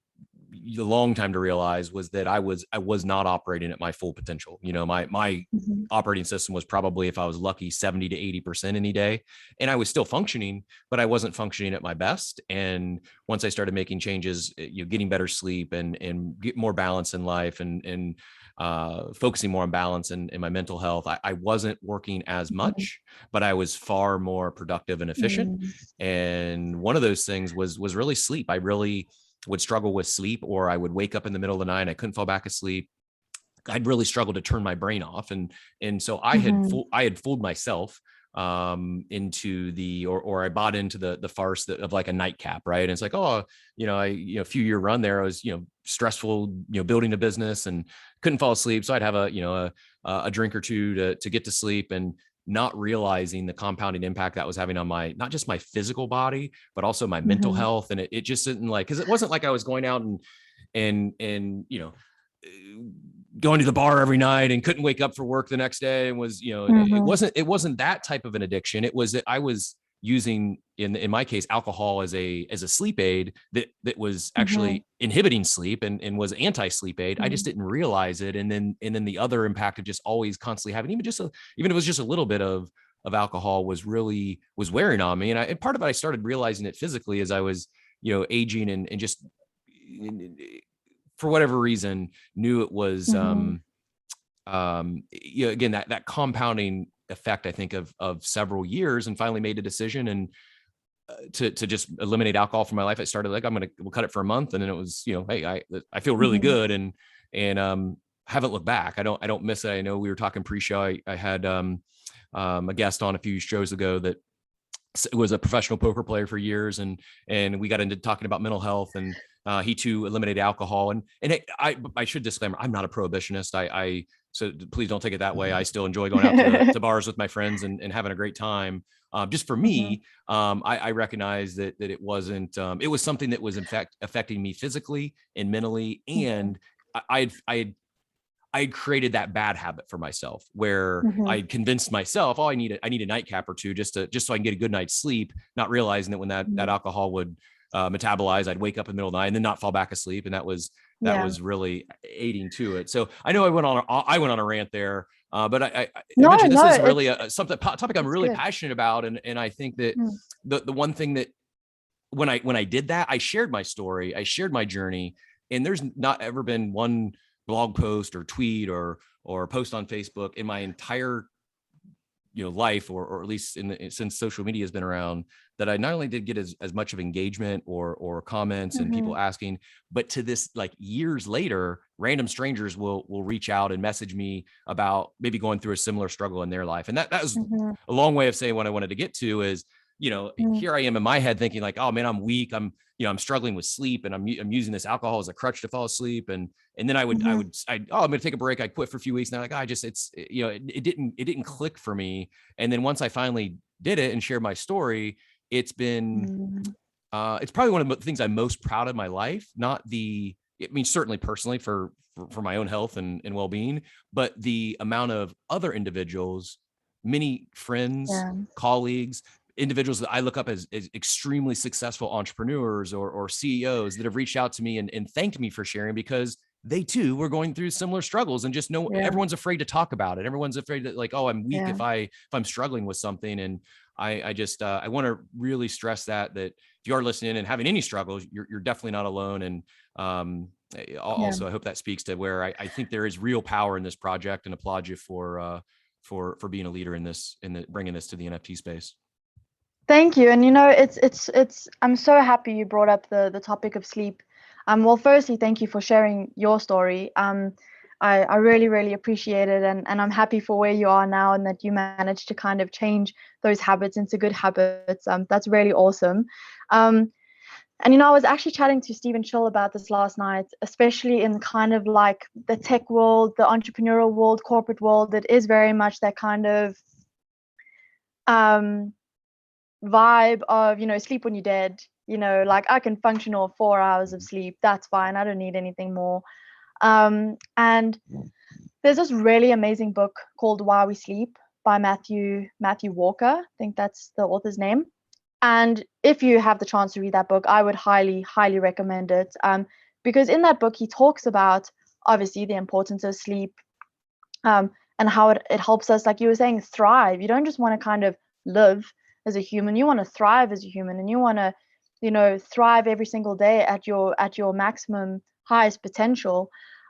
a long time to realize was that I was not operating at my full potential. My operating system was probably, if I was lucky, 70 to 80% any day, and I was still functioning, but I wasn't functioning at my best. And once I started making changes, getting better sleep and get more balance in life, and focusing more on balance in my mental health, I wasn't working as much, but I was far more productive and efficient. And one of those things was really sleep. I really would struggle with sleep, or I would wake up in the middle of the night and I couldn't fall back asleep. I'd really struggled to turn my brain off. And so I had fooled myself into or I bought into the farce of like a nightcap, right? And it's like, oh, a few year run there, I was, stressful, building a business and couldn't fall asleep. So I'd have a drink or two to get to sleep, and not realizing the compounding impact that was having on not just my physical body, but also my mental health. And it just didn't cause it wasn't like I was going out and going to the bar every night and couldn't wake up for work the next day, and was, it wasn't that type of an addiction. It was that I was using, in my case, alcohol as a sleep aid that was actually inhibiting sleep and was anti-sleep aid. I just didn't realize it. And then the other impact of just always constantly having, even if it was just a little bit of alcohol was wearing on me. And part of it, I started realizing it physically as I was, aging and just, for whatever reason, knew it was, again, that compounding effect, I think, of several years, and finally made a decision and to just eliminate alcohol from my life. I started like, we'll cut it for a month. And then it was, hey, I feel really good. And haven't looked back. I don't miss it. I know we were talking pre-show. I had a guest on a few shows ago that was a professional poker player for years. And we got into talking about mental health, and he too eliminated alcohol. And I should disclaimer, I'm not a prohibitionist. So please don't take it that way. I still enjoy going out to bars with my friends and having a great time. Just for me, I recognize that it wasn't, it was something that was in fact affecting me physically and mentally. And I had created that bad habit for myself, where I convinced myself, oh, I need a nightcap or two just so I can get a good night's sleep, not realizing that when that alcohol would metabolize, I'd wake up in the middle of the night and then not fall back asleep. And that was really aiding to it. So I know I went on a rant there, but I mentioned this is really a topic I'm really passionate about. And I think that the one thing that when I did that, I shared my story, I shared my journey, and there's not ever been one blog post or tweet or post on Facebook in my entire life, or at least since social media has been around, that I not only did get as much of engagement or comments and people asking, but to this, like, years later, random strangers will reach out and message me about maybe going through a similar struggle in their life. And that was a long way of saying what I wanted to get to is, here I am in my head thinking like, oh man, I'm weak. I'm struggling with sleep, and I'm using this alcohol as a crutch to fall asleep. And then I'm going to take a break. I quit for a few weeks. And I'm like, it didn't click for me. And then once I finally did it and shared my story, it's been, it's probably one of the things I'm most proud of in my life. Certainly personally for my own health and well-being, but the amount of other individuals, many friends, colleagues, individuals that I look up as extremely successful entrepreneurs or CEOs that have reached out to me and thanked me for sharing, because they too were going through similar struggles, and just everyone's afraid to talk about it. Everyone's afraid that, like, oh, I'm weak if I'm struggling with something. And I want to really stress that if you are listening and having any struggles, you're definitely not alone. And also I hope that speaks to where I think there is real power in this project, and applaud you for being a leader in bringing this to the NFT space. Thank you. And it's I'm so happy you brought up the topic of sleep. Well, firstly, thank you for sharing your story. I really, really appreciate it, and I'm happy for where you are now, and that you managed to kind of change those habits into good habits. That's really awesome. And I was actually chatting to Stephen Chill about this last night, especially in kind of like the tech world, the entrepreneurial world, corporate world. It is very much that kind of vibe of sleep when you're dead. Like, I can function off 4 hours of sleep, that's fine, I don't need anything more. And there's this really amazing book called Why We Sleep by Matthew Walker, I think that's the author's name. And if you have the chance to read that book, I would highly recommend it, because in that book he talks about, obviously, the importance of sleep, and how it helps us, like you were saying, thrive. You don't just want to kind of live as a human, you want to thrive as a human, and you want to thrive every single day at your maximum highest potential.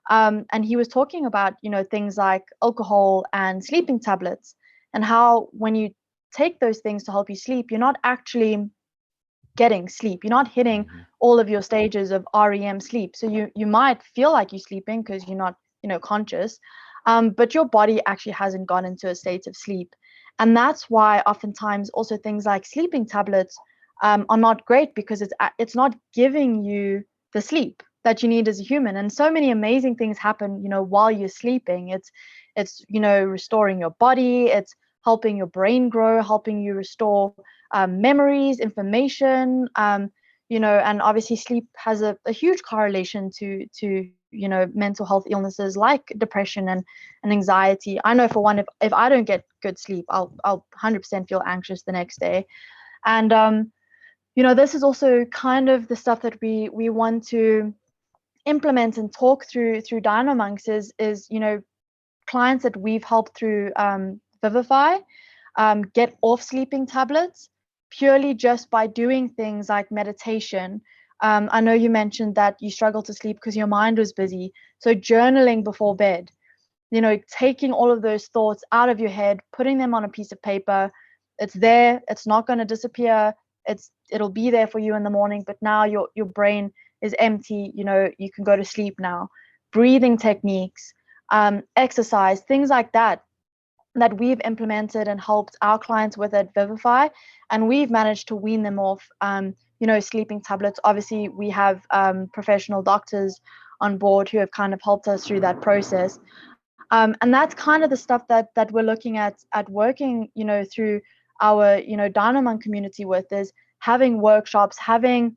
And he was talking about things like alcohol and sleeping tablets, and how when you take those things to help you sleep, you're not actually getting sleep. You're not hitting all of your stages of REM sleep. So you might feel like you're sleeping because you're not, conscious, but your body actually hasn't gone into a state of sleep. And that's why oftentimes also things like sleeping tablets are not great, because it's not giving you the sleep that you need as a human. And so many amazing things happen, while you're sleeping. It's restoring your body, it's helping your brain grow, helping you restore memories, information, and obviously sleep has a huge correlation to mental health illnesses like depression and anxiety. I know for one, if I don't get good sleep, I'll 100% feel anxious the next day. And this is also kind of the stuff that we want to implement and talk through DINOMONKS is clients that we've helped through Vivify get off sleeping tablets purely just by doing things like meditation. I know you mentioned that you struggle to sleep because your mind was busy. So journaling before bed, taking all of those thoughts out of your head, putting them on a piece of paper. It's there. It's not going to disappear. It'll be there for you in the morning, but now your brain is empty. You can go to sleep now. Breathing techniques, exercise, things like that we've implemented and helped our clients with at Vivify, and we've managed to wean them off sleeping tablets. Obviously we have professional doctors on board who have kind of helped us through that process, and that's kind of the stuff that we're looking at working through our DINOMONK community with, is having workshops, having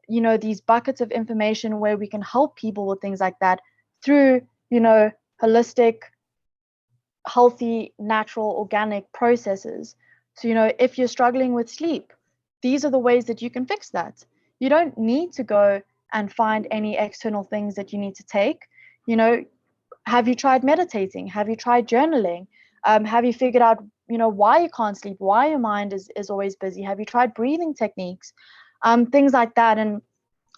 these buckets of information where we can help people with things like that through holistic, healthy, natural, organic processes. So if you're struggling with sleep, these are the ways that you can fix that. You don't need to go and find any external things that you need to take. Have you tried meditating? Have you tried journaling? Have you figured out why you can't sleep, why your mind is always busy? Have you tried breathing techniques? Things like that. And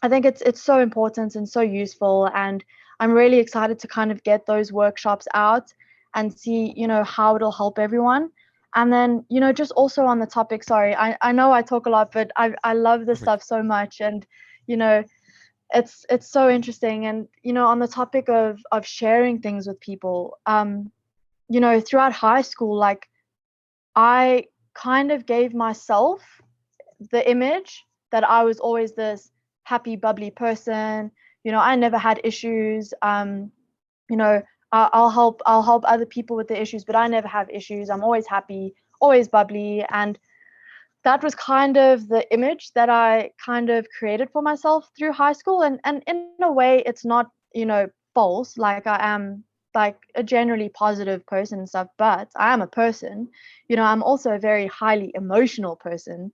I think it's so important and so useful, and I'm really excited to kind of get those workshops out and see how it'll help everyone. And then just also on the topic, sorry, I know I talk a lot, but I love this stuff so much, and it's so interesting. And on the topic of sharing things with people, throughout high school, like, I kind of gave myself the image that I was always this happy, bubbly person. I never had issues. I'll help other people with the issues, but I never have issues. I'm always happy, always bubbly. And that was kind of the image that I kind of created for myself through high school. And in a way, it's not, false. Like, I am like a generally positive person and stuff, but I am a person. I'm also a very highly emotional person.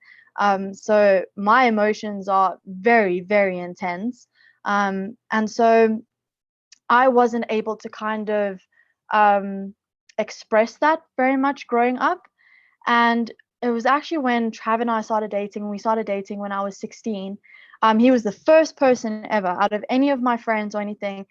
So my emotions are very, very intense. And so I wasn't able to kind of express that very much growing up. And it was actually when Trav and I started dating. We started dating when I was 16. He was the first person ever out of any of my friends or anything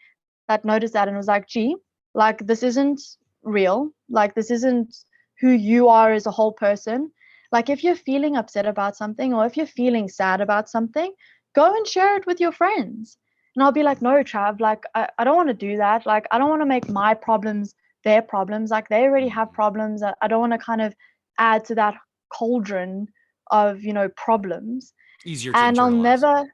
that noticed that and was like, gee, like, this isn't real. Like, this isn't who you are as a whole person. Like, if you're feeling upset about something, or if you're feeling sad about something, go and share it with your friends. And I'll be like, no, Trav, like, I don't want to do that. Like, I don't want to make my problems their problems. Like, they already have problems. I don't want to kind of add to that cauldron of, problems. Easier to And internalize.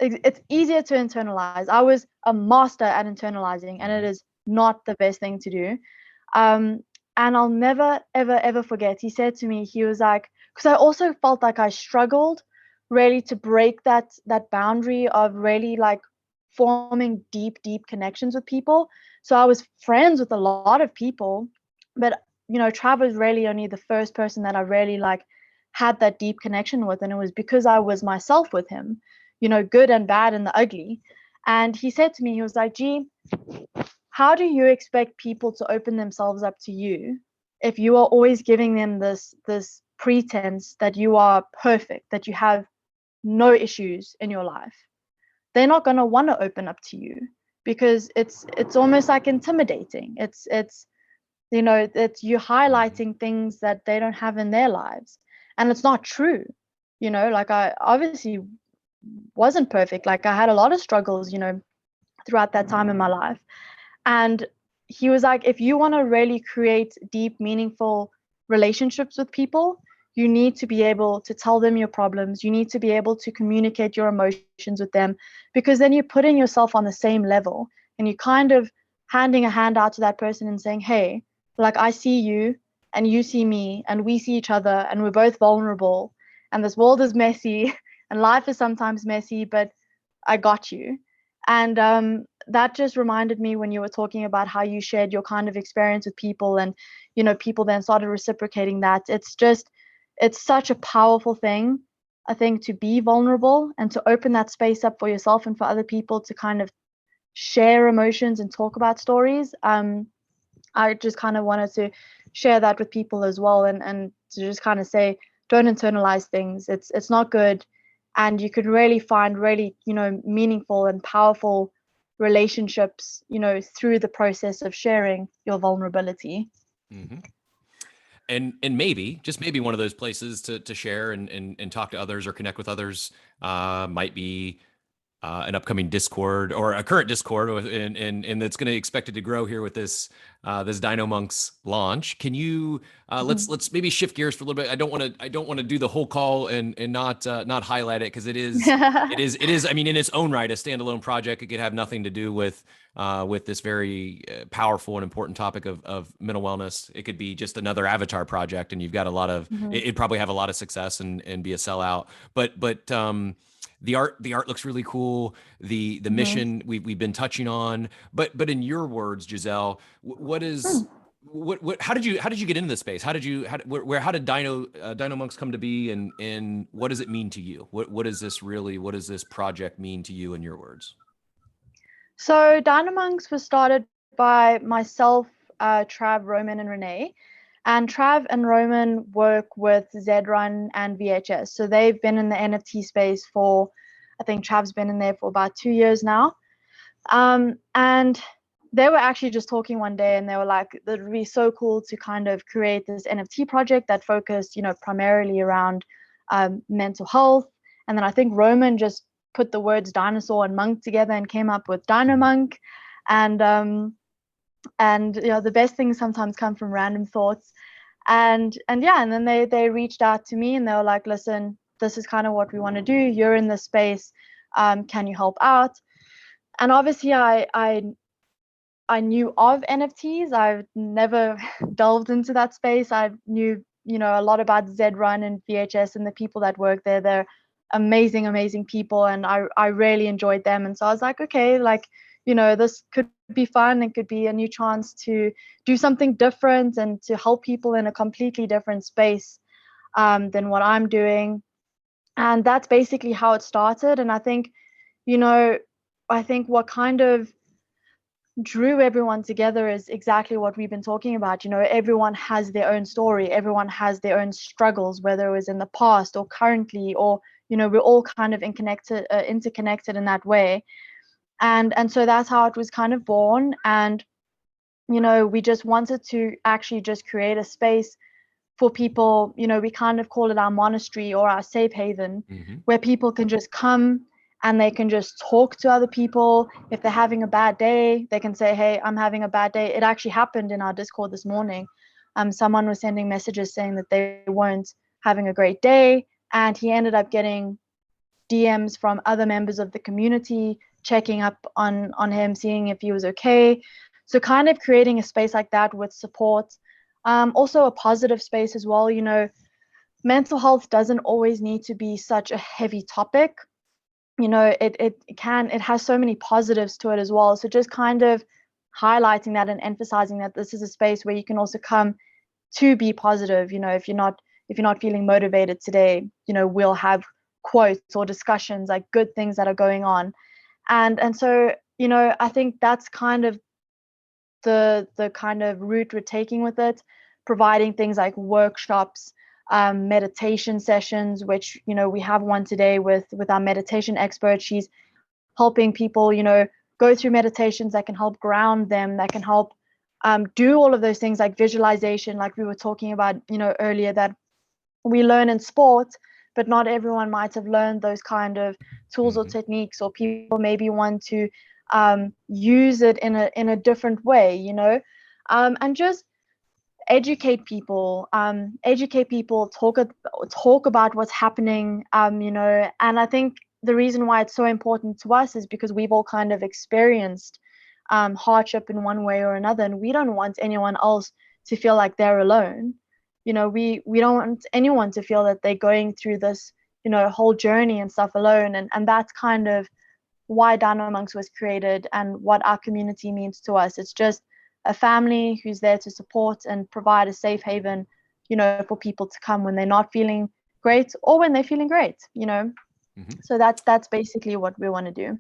it's easier to internalize. I was a master at internalizing, and it is not the best thing to do. And I'll never, ever, ever forget. He said to me, he was like, because I also felt like I struggled really to break that boundary of really like forming deep, deep connections with people. So I was friends with a lot of people, but Trav was really only the first person that I really like had that deep connection with, and it was because I was myself with him, good and bad and the ugly. And he said to me, he was like, gee, how do you expect people to open themselves up to you if you are always giving them this pretense that you are perfect, that you have no issues in your life? They're not going to want to open up to you, because it's almost like intimidating. It's it's you highlighting things that they don't have in their lives, and it's not true. like I obviously wasn't perfect. Like I had a lot of struggles, throughout that time in my life. And he was like, if you want to really create deep, meaningful relationships with people, you need to be able to tell them your problems. You need to be able to communicate your emotions with them, because then you're putting yourself on the same level and you're kind of handing a hand out to that person and saying, hey, like I see you and you see me and we see each other and we're both vulnerable and this world is messy and life is sometimes messy, but I got you. And that just reminded me when you were talking about how you shared your kind of experience with people, and people then started reciprocating that. It's such a powerful thing, I think, to be vulnerable and to open that space up for yourself and for other people to kind of share emotions and talk about stories. I just kind of wanted to share that with people as well, and to just kind of say, don't internalize things. It's not good, and you could really find really meaningful and powerful relationships through the process of sharing your vulnerability. Mm-hmm. And maybe, just maybe, one of those places to share and talk to others or connect with others might be an upcoming Discord or a current Discord, and that's going to expected to grow here with this this DINOMONKS launch. Can you let's maybe shift gears for a little bit? I don't want to do the whole call and not highlight it, because it is, I mean, in its own right, a standalone project. It could have nothing to do with this very powerful and important topic of mental wellness. It could be just another avatar project, and you've got a lot of it'd probably have a lot of success and be a sellout. But the art looks really cool. The mission we've been touching on, but in your words, Giselle, what is what how did you get into this space? How did DINOMONKS come to be, and what does it mean to you? What does this project mean to you in your words? So DINOMONKS was started by myself, Trav, Roman, and Renee. And Trav and Roman work with Zrun and VHS. So they've been in the NFT space for, I think Trav's been in there for about 2 years now. And they were actually just talking one day, and they were like, it would be so cool to kind of create this NFT project that focused, primarily around mental health. And then I think Roman just put the words dinosaur and monk together and came up with DINOMONK. And the best things sometimes come from random thoughts. And then they reached out to me, and they were like, listen, this is kind of what we want to do. You're in this space. Can you help out? And obviously I knew of NFTs. I've never delved into that space. I knew, a lot about Zrun and VHS and the people that work there. They're amazing people, and I really enjoyed them. And so I was like, okay, like, this could be fun. It could be a new chance to do something different and to help people in a completely different space than what I'm doing. And that's basically how it started. And I think, what kind of drew everyone together is exactly what we've been talking about. Everyone has their own story. Everyone has their own struggles, whether it was in the past or currently, or, we're all kind of interconnected in that way. And so that's how it was kind of born. And we just wanted to actually just create a space for people. We kind of call it our monastery or our safe haven, where people can just come and they can just talk to other people. If they're having a bad day, they can say, hey, I'm having a bad day. It actually happened in our Discord this morning. Someone was sending messages saying that they weren't having a great day, and he ended up getting DMs from other members of the community checking up on him, seeing if he was okay. So kind of creating a space like that with support. Also a positive space as well. Mental health doesn't always need to be such a heavy topic. It has so many positives to it as well. So just kind of highlighting that and emphasizing that this is a space where you can also come to be positive. If you're not feeling motivated today, we'll have quotes or discussions, like good things that are going on. And so, I think that's kind of the kind of route we're taking with it, providing things like workshops, meditation sessions, which, we have one today with our meditation expert. She's helping people, go through meditations that can help ground them, that can help do all of those things like visualization, like we were talking about, earlier, that we learn in sport, but not everyone might have learned those kind of tools or Mm-hmm. techniques, or people maybe want to use it in a different way, and just educate people, talk about what's happening, and I think the reason why it's so important to us is because we've all kind of experienced hardship in one way or another, and we don't want anyone else to feel like they're alone. We don't want anyone to feel that they're going through this, whole journey and stuff alone, and that's kind of why DINOMONKS was created and what our community means to us. It's just a family who's there to support and provide a safe haven, for people to come when they're not feeling great or when they're feeling great. Mm-hmm. So that's basically what we want to do.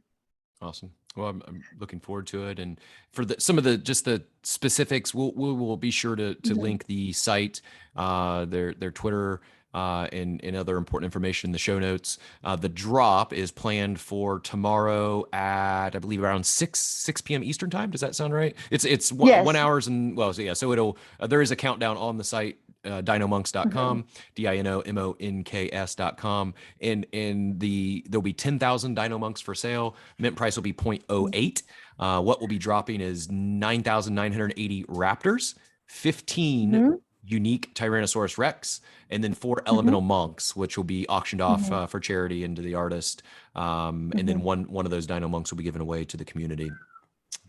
Awesome. Well, I'm looking forward to it. And for some of the specifics, we'll be sure to link the site, their Twitter, and other important information in the show notes. The drop is planned for tomorrow at, I believe, around 6 p.m. Eastern time. Does that sound right? It's Yes. 1 hours and so it'll there is a countdown on the site. DINOMONKS.com, DINOMONKS.com, and there'll be 10,000 DINOMONKS for sale. Mint price will be 0.08. What will be dropping is 9,980 Raptors, 15 unique Tyrannosaurus Rex, and then 4 elemental monks, which will be auctioned off for charity and to the artist. And then one of those DINOMONKS will be given away to the community.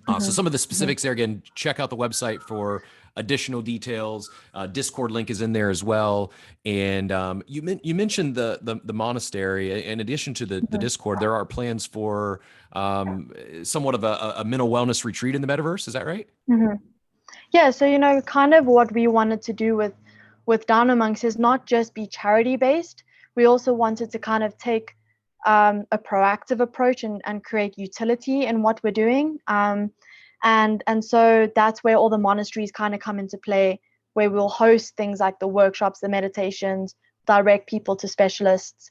So some of the specifics there, again, check out the website for additional details. Discord link is in there as well. And you mentioned the monastery. In addition to the Discord, there are plans for somewhat of a mental wellness retreat in the metaverse. Is that right? Yeah, so kind of what we wanted to do with DINOMONKS is not just be charity based. We also wanted to kind of take a proactive approach and create utility in what we're doing. And so that's where all the monasteries kind of come into play, where we'll host things like the workshops, the meditations, direct people to specialists.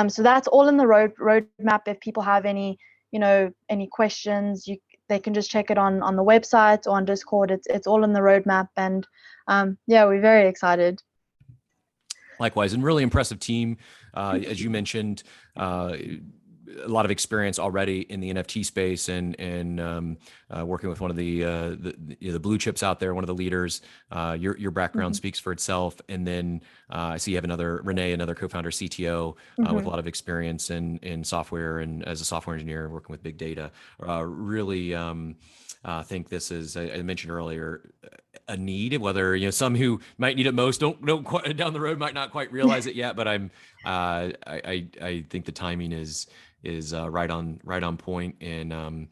So that's all in the roadmap. If people have any questions, they can just check it on the website or on Discord. It's all in the roadmap, and yeah, we're very excited. Likewise, and really impressive team. As you mentioned, a lot of experience already in the NFT space, and working with one of the blue chips out there, one of the leaders. Your background speaks for itself. And then I see you have Renee, another co-founder, CTO, with a lot of experience in software and as a software engineer working with big data. Really think this is, I mentioned earlier, a need. Whether some who might need it most don't quite, down the road might not quite realize it yet. But I think the timing is right on point, and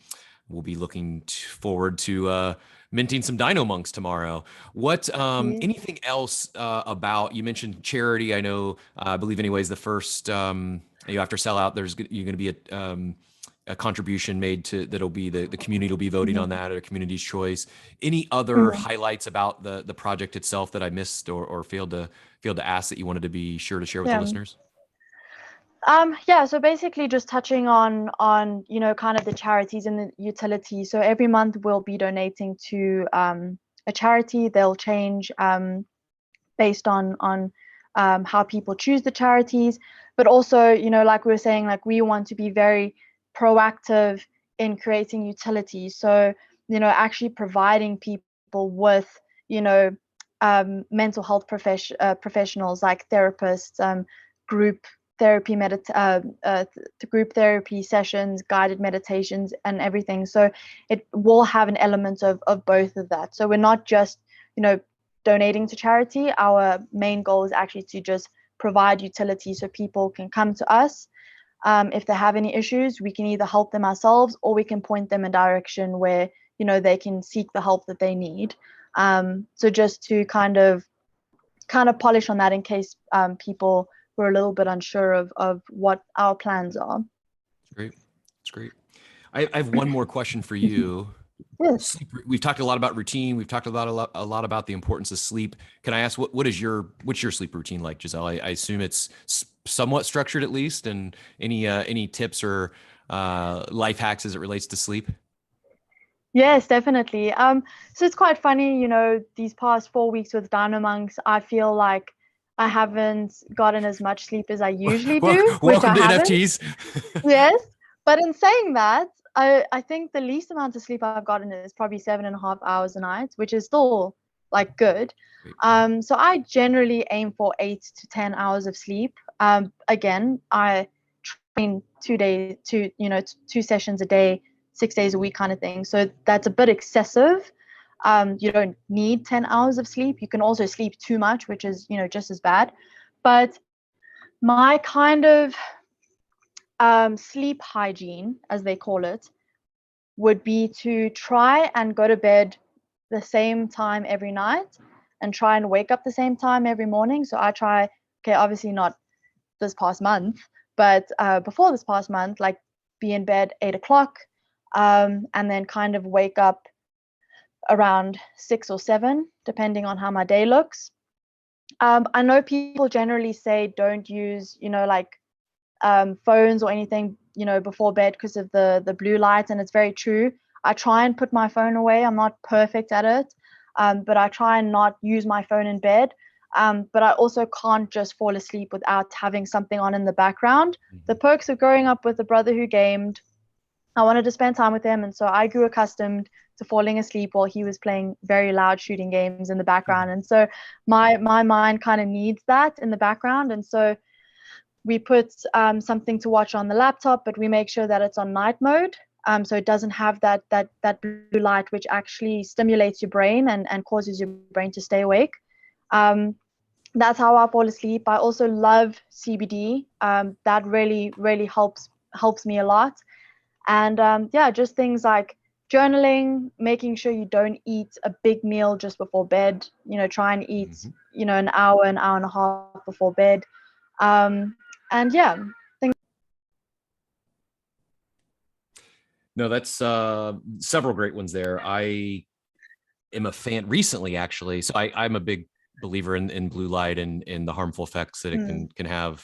we'll be looking forward to minting some DINOMONKS tomorrow. What anything else about, you mentioned charity? I know, I believe anyways, the first after sellout, you're going to be a contribution made to that'll be the community will be voting on that, or community's choice. Any other highlights about the project itself that I missed or failed to ask that you wanted to be sure to share with the listeners? Yeah, so basically just touching on kind of the charities and the utility. So every month we'll be donating to a charity. They'll change based on how people choose the charities, but also like we were saying, like we want to be very proactive in creating utility. So actually providing people with mental health professionals like therapists, group therapy, group therapy sessions, guided meditations, and everything. So it will have an element of both of that. So we're not just donating to charity. Our main goal is actually to just provide utility, so people can come to us. If they have any issues, we can either help them ourselves, or we can point them in a direction where they can seek the help that they need. So just to kind of polish on that in case people were a little bit unsure of what our plans are. It's great. I have one more question for you. Yes. We've talked a lot about routine. We've talked a lot about the importance of sleep. Can I ask what's your sleep routine like, Giselle? I assume it's somewhat structured at least. And any tips or life hacks as it relates to sleep? Yes, definitely. So it's quite funny, these past 4 weeks with DINOMONKS, I feel like I haven't gotten as much sleep as I usually do, which Welcome I to haven't. NFTs. Yes, but in saying that, I think the least amount of sleep I've gotten is probably 7.5 hours a night, which is still like good. So I generally aim for 8 to 10 hours of sleep. Again, I train 2 days, two sessions a day, 6 days a week kind of thing. So that's a bit excessive. You don't need 10 hours of sleep. You can also sleep too much, which is, just as bad. But my kind of sleep hygiene, as they call it, would be to try and go to bed the same time every night and try and wake up the same time every morning. So I try, okay, obviously not this past month, but before this past month, like be in bed 8 o'clock, and then kind of wake up around 6 or 7, depending on how my day looks. I know people generally say don't use, phones or anything, before bed because of the blue light, and it's very true. I try and put my phone away. I'm not perfect at it, but I try and not use my phone in bed. But I also can't just fall asleep without having something on in the background. The perks of growing up with a brother who gamed, I wanted to spend time with him, and so I grew accustomed to falling asleep while he was playing very loud shooting games in the background. And so my mind kind of needs that in the background, and so we put something to watch on the laptop, but we make sure that it's on night mode, so it doesn't have that blue light, which actually stimulates your brain and causes your brain to stay awake. That's how I fall asleep. I also love CBD. That really helps me a lot. And just things like journaling, making sure you don't eat a big meal just before bed. Try and eat an hour and a half before bed. And yeah, things. No, that's several great ones there. I am a fan recently, actually. So I'm a big believer in blue light and in the harmful effects that it can have,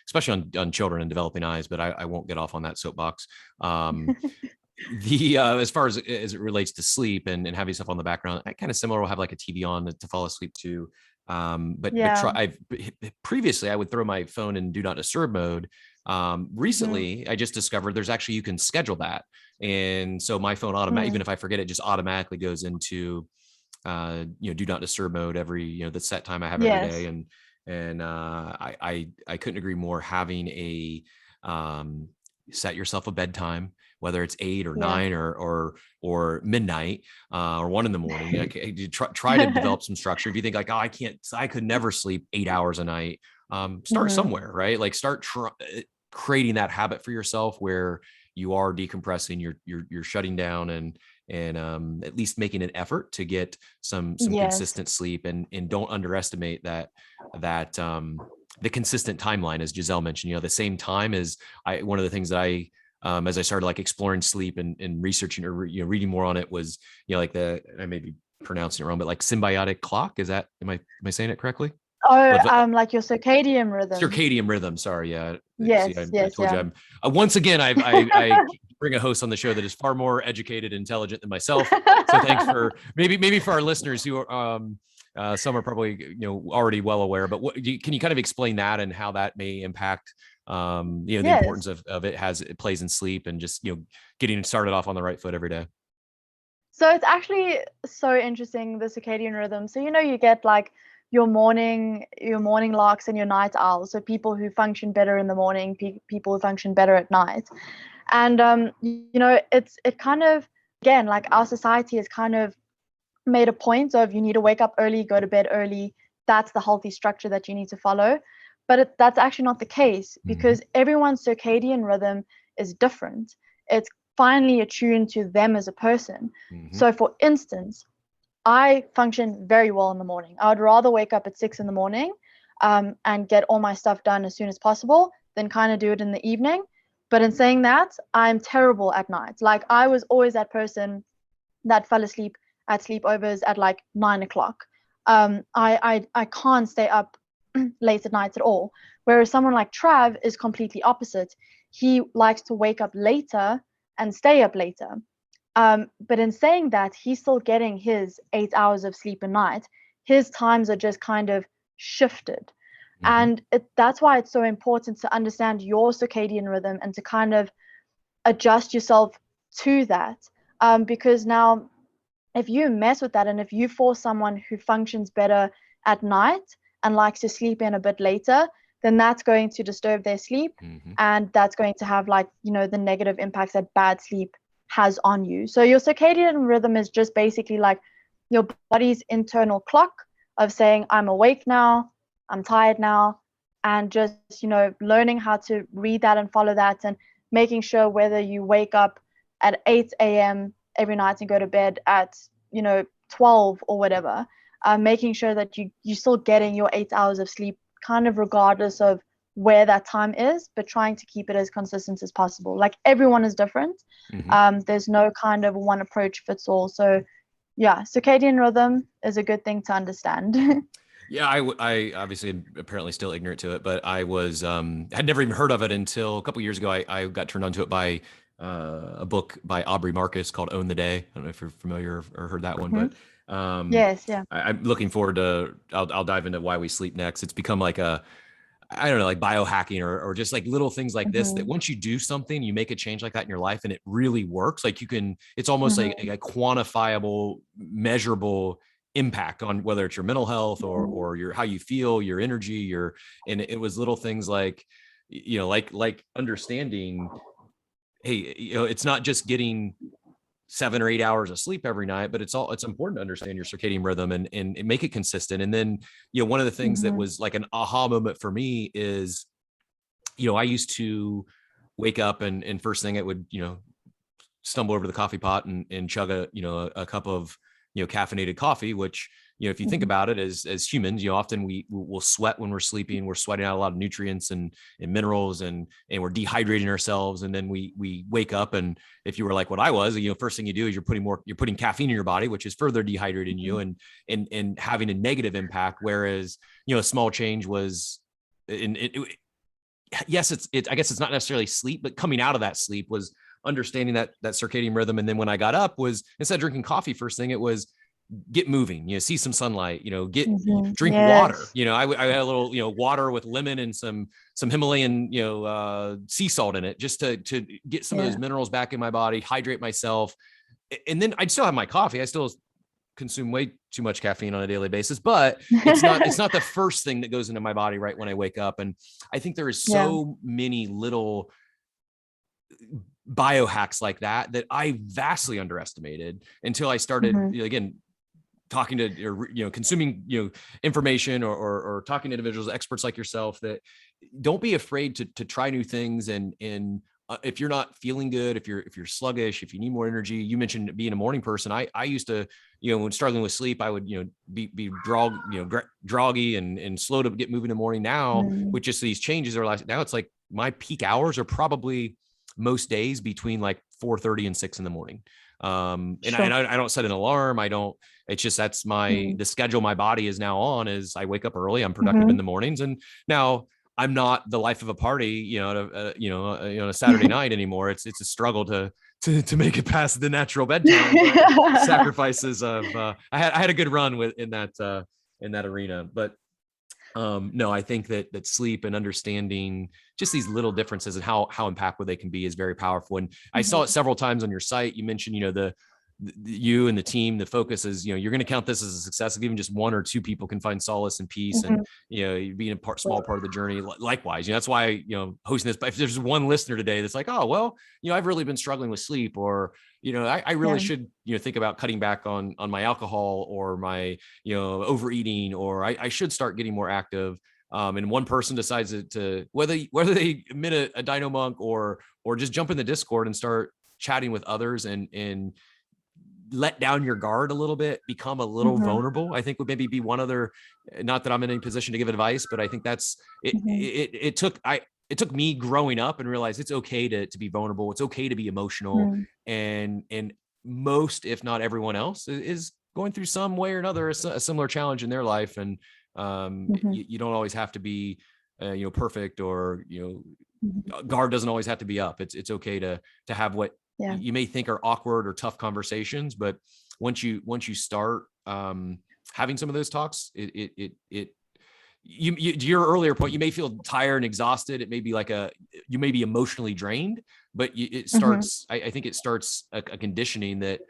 especially on children and developing eyes. But I won't get off on that soapbox. As far as it relates to sleep and having stuff on the background, I kind of similar. Will have like a TV on to fall asleep to. But previously I would throw my phone in do not disturb mode. Recently I just discovered there's actually, you can schedule that. And so my phone even if I forget, it just automatically goes into, do not disturb mode every, the set time I have every day. And I couldn't agree more. Having a, set yourself a bedtime, whether it's 8 or 9 or midnight, or 1 a.m. Try to develop some structure. If you think like, oh, I could never sleep 8 hours a night, start somewhere, right? Like start creating that habit for yourself where you are decompressing, you're shutting down and at least making an effort to get some consistent sleep, and don't underestimate that the consistent timeline, as Giselle mentioned. The same time as one of the things that I as I started like exploring sleep and researching or reading more on it was, like I may be pronouncing it wrong, but like symbiotic clock. Is that, am I saying it correctly? Like your circadian rhythm. Circadian rhythm. Sorry. Yeah. Yes. See, I told you I'm once again, I bring a host on the show that is far more educated, intelligent than myself. So thanks for maybe for our listeners who are, some are probably, already well aware, but can you kind of explain that and how that may impact, the importance of it plays in sleep and just, getting started off on the right foot every day? So it's actually so interesting, the circadian rhythm. So, you get like your morning larks and your night owls. So people who function better in the morning, people who function better at night. And, it kind of, again, like our society has kind of made a point of you need to wake up early, go to bed early. That's the healthy structure that you need to follow. But that's actually not the case, because everyone's circadian rhythm is different. It's finely attuned to them as a person. So for instance, I function very well in the morning. I would rather wake up at 6 in the morning and get all my stuff done as soon as possible than kind of do it in the evening. But in saying that, I'm terrible at night. Like I was always that person that fell asleep at sleepovers at like 9 o'clock. I can't stay up late at nights at all. Whereas someone like Trav is completely opposite. He likes to wake up later and stay up later. But in saying that, he's still getting his 8 hours of sleep a night. His times are just kind of shifted. Mm-hmm. And that's why it's so important to understand your circadian rhythm and to kind of adjust yourself to that. Because now, if you mess with that and if you force someone who functions better at night and likes to sleep in a bit later, then that's going to disturb their sleep. Mm-hmm. And that's going to have, like, the negative impacts that bad sleep has on you. So your circadian rhythm is just basically like your body's internal clock of saying, I'm awake now, I'm tired now, and just, learning how to read that and follow that, and making sure whether you wake up at 8 a.m. every night and go to bed at 12 or whatever, making sure that you're still getting your 8 hours of sleep, kind of regardless of where that time is, but trying to keep it as consistent as possible. Like, everyone is different. Mm-hmm. There's no kind of one approach fits all. So yeah, circadian rhythm is a good thing to understand. Yeah, I obviously am apparently still ignorant to it, but I was had never even heard of it until a couple of years ago. I got turned on to it by a book by Aubrey Marcus called Own the Day. I don't know if you're familiar or heard that one, Mhm. but Yes, yeah. I'm looking forward to. I'll dive into why we sleep next. It's become like a, I don't know, like biohacking or just like little things like this that Mhm. once you do something, you make a change like that in your life and it really works. Like it's almost like Mhm. a quantifiable, measurable impact on whether it's your mental health Mhm. or your, how you feel, your energy, and it was little things like, like understanding, hey, it's not just getting 7 or 8 hours of sleep every night, but it's important to understand your circadian rhythm and make it consistent. And then, one of the things that Mhm. was like an aha moment for me is, I used to wake up and first thing it would, stumble over the coffee pot and chug a cup of, caffeinated coffee, which, if you think Mhm. about it as humans, often we'll sweat when we're sleeping. We're sweating out a lot of nutrients and minerals and we're dehydrating ourselves. And then we wake up, and if you were like what I was, first thing you do is you're putting caffeine in your body, which is further dehydrating you Mhm. and having a negative impact. Whereas, a small change was, in it, yes, I guess it's not necessarily sleep, but coming out of that sleep was understanding that circadian rhythm. And then when I got up, was instead of drinking coffee first thing, it was get moving, see some sunlight, Mhm. drink water. Yes. I had a little, water with lemon and some Himalayan, sea salt in it, just to get some of those Yeah. minerals back in my body, hydrate myself. And then I'd still have my coffee. I still consume way too much caffeine on a daily basis, but it's not the first thing that goes into my body right when I wake up. And I think there is Yeah. so many little biohacks like that I vastly underestimated until I started, Mhm. again, talking to, or, consuming, information or talking to individuals, experts like yourself, that don't be afraid to try new things. And if you're not feeling good, if you're sluggish, if you need more energy. You mentioned being a morning person. I used to, when struggling with sleep, I would, be groggy and slow to get moving in the morning. Now Mhm. with just these changes, or now it's like my peak hours are probably most days between like 4:30 and 6 in the morning. And Sure. I don't set an alarm. I don't. It's just that's Mhm. the schedule my body is now on. Is I wake up early. I'm productive in Mhm. the mornings, and now I'm not the life of a party, on a Saturday night anymore. It's a struggle to make it past the natural bedtime, but sacrifices of I had a good run in that arena. But no, I think that sleep and understanding just these little differences and how impactful they can be is very powerful. And I saw it Mhm. several times on your site. You mentioned, you and the team, the focus is, you're going to count this as a success if even just one or two people can find solace and peace, and Mhm. being small part of the journey. Likewise, that's why hosting this. But if there's one listener today that's like, oh well, I've really been struggling with sleep, or I really Yeah. should think about cutting back on my alcohol or my overeating, or I should start getting more active. And one person decides to whether they admit a Dino Monk or just jump in the Discord and start chatting with others and let down your guard a little bit, become a little Mhm. vulnerable, I think would maybe be one other. Not that I'm in any position to give advice, but I think that's it. Mhm. It took me growing up and realize it's okay to be vulnerable. It's okay to be emotional, Mhm. and most, if not everyone else, is going through some way or another a similar challenge in their life. And Mhm. you don't always have to be perfect, or Mhm. guard doesn't always have to be up. It's okay to have what Yeah. you may think are awkward or tough conversations, but once you start having some of those talks, it to your earlier point, you may feel tired and exhausted. It may be like you may be emotionally drained, but it starts, I think it starts a conditioning that,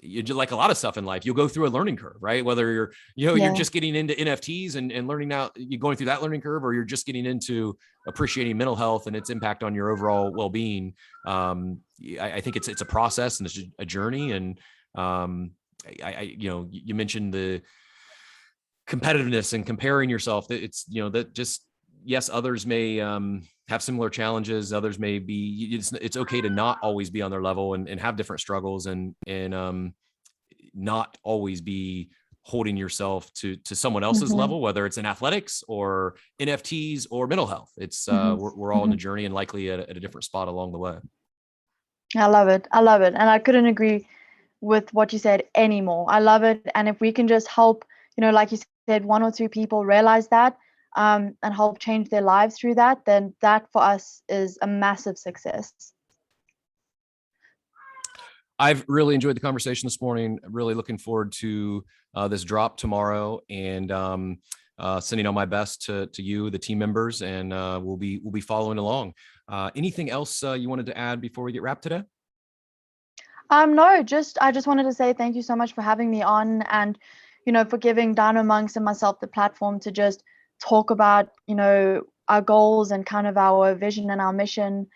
you do, like a lot of stuff in life, you'll go through a learning curve, right? Whether you're, you're just getting into NFTs and learning out, you're going through that learning curve, or you're just getting into appreciating mental health and its impact on your overall well-being. I think it's a process and it's a journey. And you mentioned the competitiveness and comparing yourself. It's, that just, yes, others may have similar challenges. Others may be, it's okay to not always be on their level and have different struggles and not always be holding yourself to someone else's level, whether it's in athletics or NFTs or mental health. It's we're all in a journey and likely at a different spot along the way. I love it. I love it. And I couldn't agree with what you said anymore. I love it. And if we can just help, like you said, one or two people realize that and help change their lives through that, then that for us is a massive success. I've really enjoyed the conversation this morning. Really looking forward to this drop tomorrow, and sending all my best to you, the team members, and we'll be following along. Anything else you wanted to add before we get wrapped today? No, I just wanted to say thank you so much for having me on, and for giving DINOMONKS and myself the platform to just talk about our goals and kind of our vision and our mission,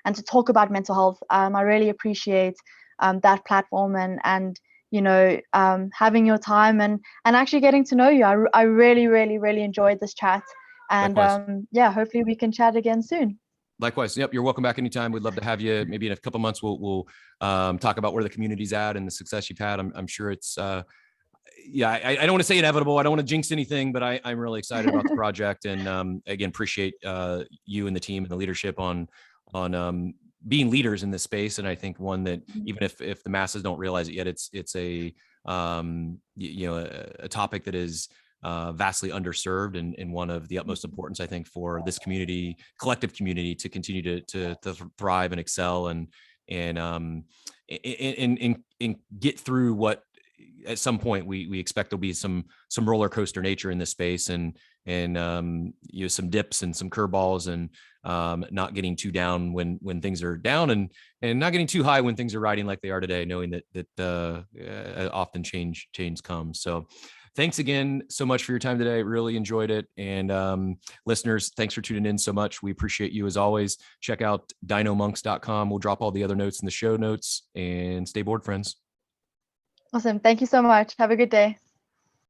and to talk about mental health. I really appreciate that platform and having your time and actually getting to know you. I really, really, really enjoyed this chat, and hopefully we can chat again soon. Likewise. Yep. You're welcome back anytime. We'd love to have you. Maybe in a couple of months, we'll talk about where the community's at and the success you've had. I'm sure it's, I don't want to say inevitable. I don't want to jinx anything, but I'm really excited about the project. And again, appreciate you and the team and the leadership on being leaders in this space. And I think one that even if the masses don't realize it yet, it's a topic that is vastly underserved and one of the utmost importance, I think, for this community, collective community, to continue to thrive and excel and get through what at some point we expect there'll be some roller coaster nature in this space, and some dips and some curveballs, and not getting too down when things are down, and not getting too high when things are riding like they are today, knowing that often change comes. So thanks again so much for your time today. Really enjoyed it. And listeners, thanks for tuning in so much. We appreciate you as always. Check out DINOMONKS.com. We'll drop all the other notes in the show notes, and stay bored, friends. Awesome. Thank you so much. Have a good day.